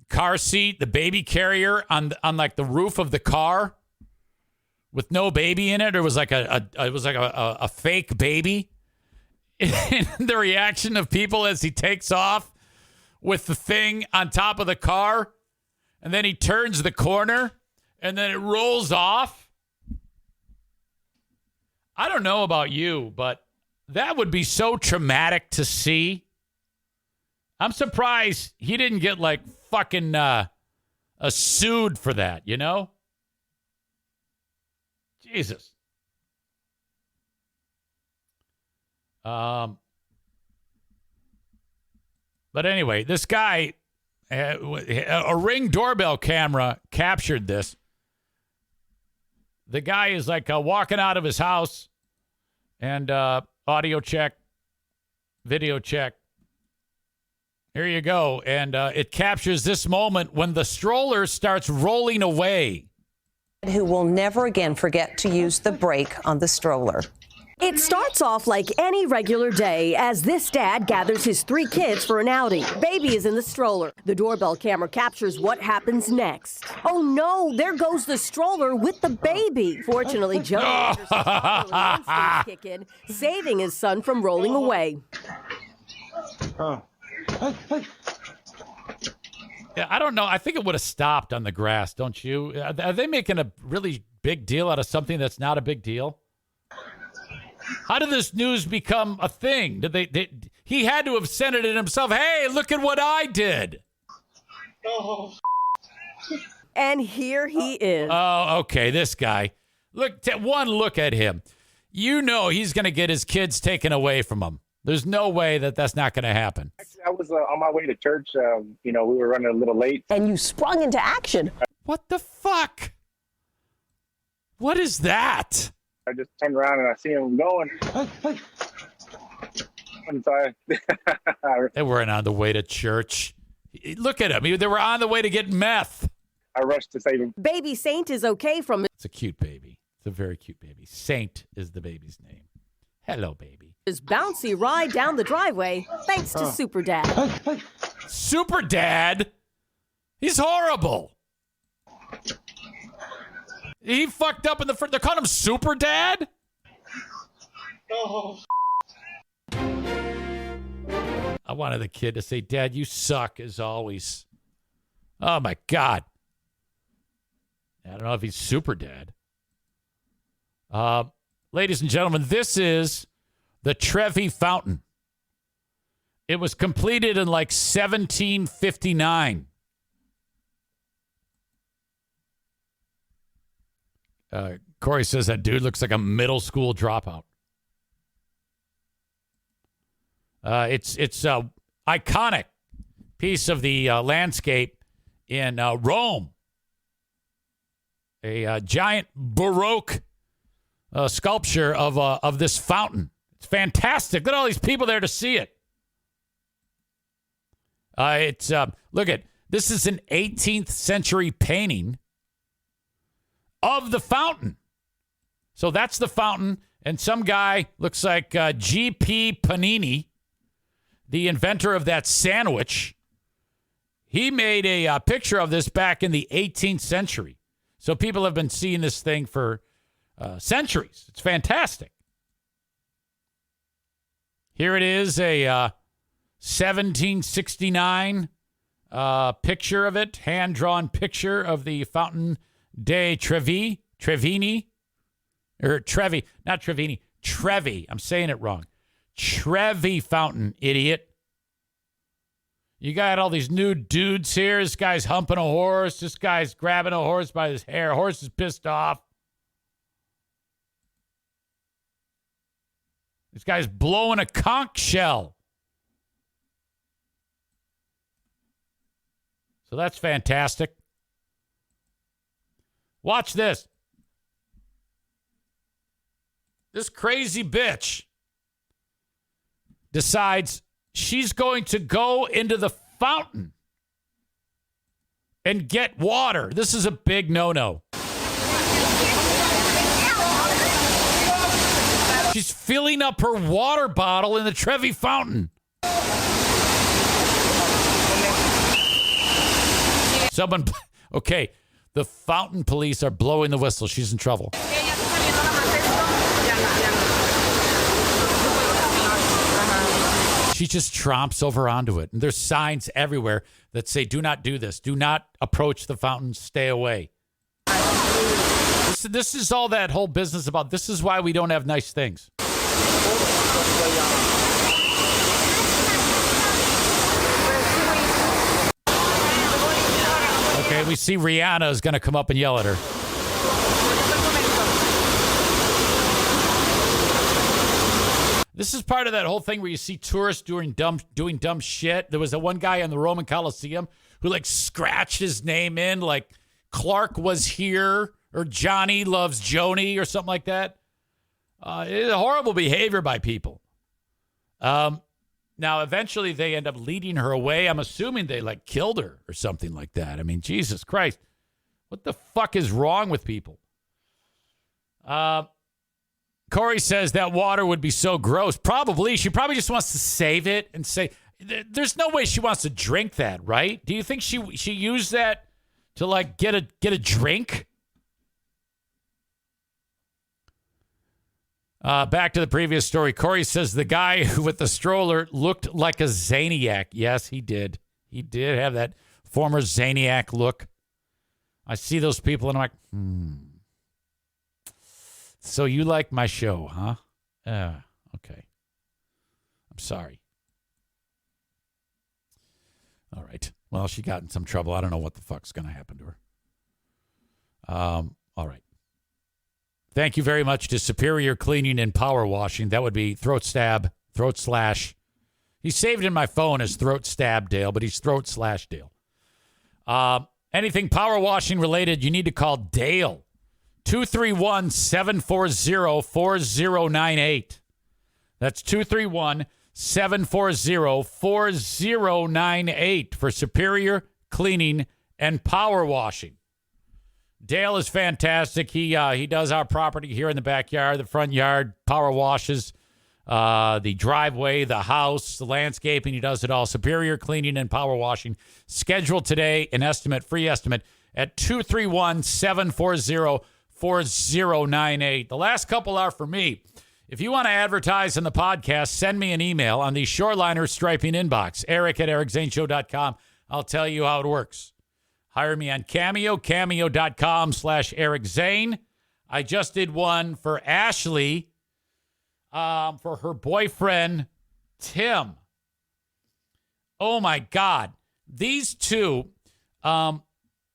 car seat, the baby carrier on like the roof of the car with no baby in it? It was like a fake baby. And the reaction of people as he takes off with the thing on top of the car, and then he turns the corner, and then it rolls off. I don't know about you, but that would be so traumatic to see. I'm surprised he didn't get like fucking sued for that, you know? Jesus. But anyway, this guy, a Ring doorbell camera captured this. The guy is like walking out of his house and audio check, video check. Here you go. And it captures this moment when the stroller starts rolling away. Who will never again forget to use the brake on the stroller. It starts off like any regular day as this dad gathers his 3 kids for an outing. Baby is in the stroller. The doorbell camera captures what happens next. Oh no, there goes the stroller with the baby. Fortunately, Joe Anderson's instincts kick in, saving his son from rolling away. Yeah, I don't know. I think it would have stopped on the grass, don't you? Are they making a really big deal out of something that's not a big deal? How did this news become a thing? He had to have sent it in himself. Hey, look at what I did. And here he is. Oh, okay. This guy. Look at him. You know he's going to get his kids taken away from him. There's no way that's not going to happen. Actually, I was on my way to church. We were running a little late. And you sprung into action. What the fuck? What is that? I just turned around and I see him going. I'm sorry. They weren't on the way to church. Look at him. They were on the way to get meth. I rushed to save him. Baby Saint is okay from It's a cute baby. It's a very cute baby. Saint is the baby's name. Hello, baby. his bouncy ride down the driveway thanks to Super Dad. Super Dad? He's horrible. He fucked up in the front. They're calling him Super Dad? Oh. I wanted the kid to say, Dad, you suck as always. Oh, my God. I don't know if he's Super Dad. Ladies and gentlemen, this is the Trevi Fountain. It was completed in like 1759. Corey says that dude looks like a middle school dropout. It's a iconic piece of the landscape in Rome. A giant Baroque sculpture of this fountain. It's fantastic. Look at all these people there to see it. Look at this is an 18th century painting of the fountain. So that's the fountain, and some guy looks like G.P. Panini, the inventor of that sandwich. He made a picture of this back in the 18th century. So people have been seeing this thing for centuries. It's fantastic. Here it is, a 1769 picture of it, hand-drawn picture of the Fountain de Trevi, Trevini, or Trevi, not Trevini, Trevi. I'm saying it wrong. Trevi Fountain, idiot. You got all these nude dudes here. This guy's humping a horse. This guy's grabbing a horse by his hair. Horse is pissed off. This guy's blowing a conch shell. So that's fantastic. Watch this. This crazy bitch decides she's going to go into the fountain and get water. This is a big no-no. She's filling up her water bottle in the Trevi Fountain. Okay, the fountain police are blowing the whistle. She's in trouble. She just tromps over onto it. And there's signs everywhere that say, do not do this. Do not approach the fountain. Stay away. This is all that whole business about. This is why we don't have nice things. Okay, we see Rihanna is going to come up and yell at her. This is part of that whole thing where you see tourists doing dumb shit. There was that one guy in the Roman Coliseum who like scratched his name in like Clark was here or Johnny loves Joni or something like that. It's a horrible behavior by people. Now, eventually they end up leading her away. I'm assuming they like killed her or something like that. I mean, Jesus Christ. What the fuck is wrong with people? Corey says that water would be so gross. Probably. She probably just wants to save it and say, there's no way she wants to drink that, right? Do you think she used that to like get a drink? Back to the previous story. Corey says the guy with the stroller looked like a Zaniac. Yes, he did. He did have that former Zaniac look. I see those people and I'm like, So you like my show, huh? Okay. I'm sorry. All right. Well, she got in some trouble. I don't know what the fuck's going to happen to her. All right. Thank you very much to Superior Cleaning and Power Washing. That would be throat stab, throat slash. He saved in my phone as throat stab Dale, but he's throat slash Dale. Anything power washing related, you need to call Dale. 231-740-4098. That's 231-740-4098 for Superior Cleaning and Power Washing. Dale is fantastic. He does our property here in the backyard, the front yard, power washes, the driveway, the house, the landscaping. He does it all. Superior Cleaning and Power Washing. Schedule today an estimate, free estimate, at 231-740-4098. The last couple are for me. If you want to advertise in the podcast, send me an email on the Shoreliner Striping inbox, eric@ericzaneshow.com. I'll tell you how it works. Hire me on Cameo, cameo.com/Eric Zane. I just did one for Ashley for her boyfriend, Tim. Oh, my God. These two have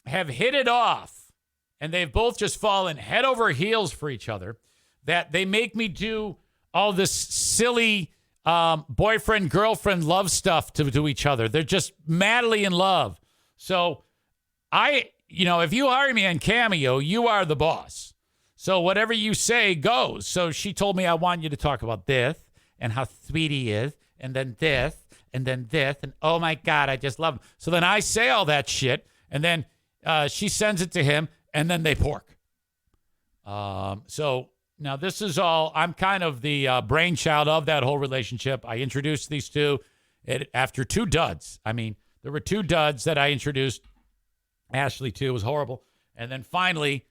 hit it off, and they've both just fallen head over heels for each other, that they make me do all this silly boyfriend-girlfriend love stuff to each other. They're just madly in love. So if you hire me on Cameo, you are the boss. So whatever you say goes. So she told me, I want you to talk about this and how sweet he is, and then this, and then this, and oh my God, I just love him. So then I say all that shit, and then she sends it to him, and then they pork. So now this is all, I'm kind of the brainchild of that whole relationship. I introduced these two after two duds. I mean, there were two duds that I introduced Ashley to. It was horrible. And then finally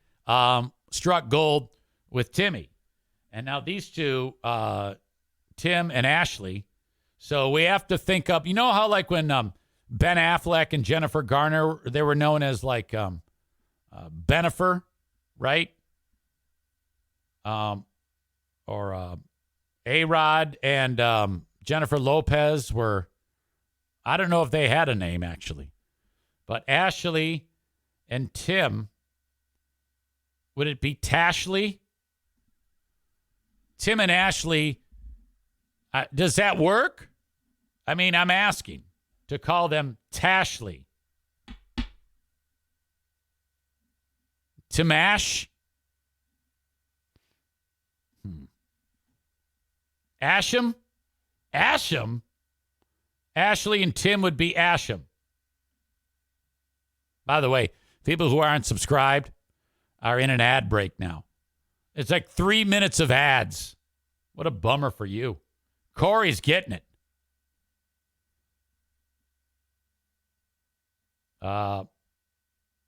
struck gold with Timmy. And now these two, Tim and Ashley. So we have to think up, you know how like when Ben Affleck and Jennifer Garner, they were known as like Benifer, right? Or A-Rod and Jennifer Lopez were, I don't know if they had a name actually, but Ashley and Tim, would it be Tashley? Tim and Ashley, does that work? I mean, I'm asking to call them Tashley. Timash? Asham? Asham? Ashley and Tim would be Asham. By the way, people who aren't subscribed are in an ad break now. It's like 3 minutes of ads. What a bummer for you. Corey's getting it.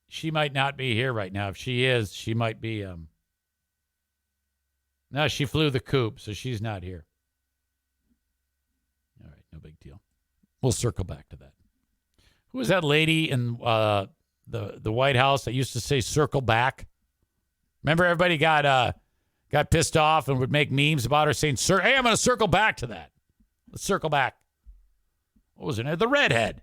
She might not be here right now. If she is, she might be. No, she flew the coop, so she's not here. All right, no big deal. We'll circle back to that. Who was that lady in the White House that used to say "circle back"? Remember, everybody got pissed off and would make memes about her saying, "Hey, I'm going to circle back to that." Let's circle back. What was her name? The redhead.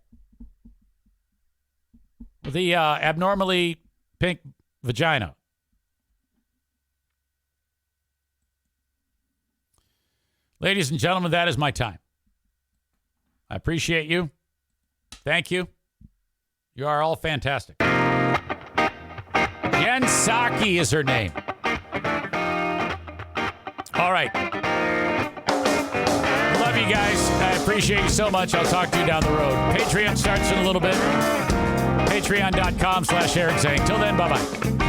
The abnormally pink vagina. Ladies and gentlemen, that is my time. I appreciate you. Thank you. You are all fantastic. Jen Psaki is her name. All right. Love you guys. I appreciate you so much. I'll talk to you down the road. Patreon starts in a little bit. Patreon.com/Eric Zane. Till then, bye-bye.